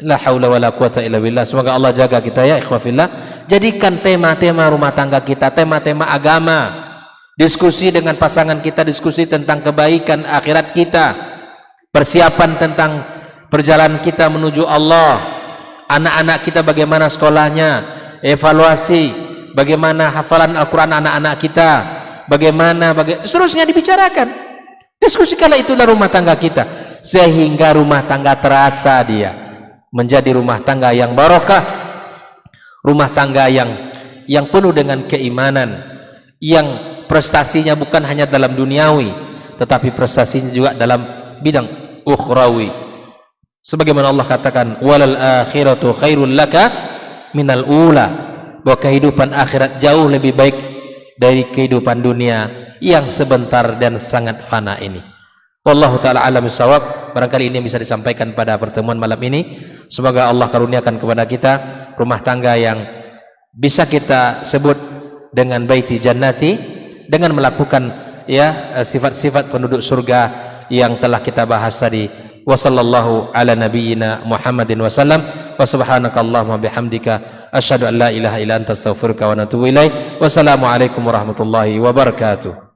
La haula wala quwata illa billah. Semoga Allah jaga kita ya ikhwafillah. Jadikan tema-tema rumah tangga kita tema-tema agama. Diskusi dengan pasangan kita, diskusi tentang kebaikan akhirat kita, persiapan tentang perjalanan kita menuju Allah. Anak-anak kita bagaimana sekolahnya, evaluasi bagaimana hafalan Al-Quran anak-anak kita, bagaimana seterusnya dibicarakan. Diskusikanlah itu dalam rumah tangga kita, sehingga rumah tangga terasa dia menjadi rumah tangga yang barokah, rumah tangga yang penuh dengan keimanan, yang prestasinya bukan hanya dalam duniawi, tetapi prestasinya juga dalam bidang ukhrawi. Sebagaimana Allah katakan, walal akhiratu khairul laka minal ula, bahwa kehidupan akhirat jauh lebih baik dari kehidupan dunia yang sebentar dan sangat fana ini. Wallahu ta'ala alam bissawab. Barangkali ini yang bisa disampaikan pada pertemuan malam ini. Semoga Allah karuniakan kepada kita rumah tangga yang bisa kita sebut dengan baiti jannati, dengan melakukan ya sifat-sifat penduduk surga yang telah kita bahas tadi. Wa sallallahu ala nabiyyina Muhammadin wa sallam. Wa subhanakallahumma bihamdika asyhadu an la ilaha illa anta astaghfiruka wa atubu ilaik. Wassalamu alaikum warahmatullahi wabarakatuh.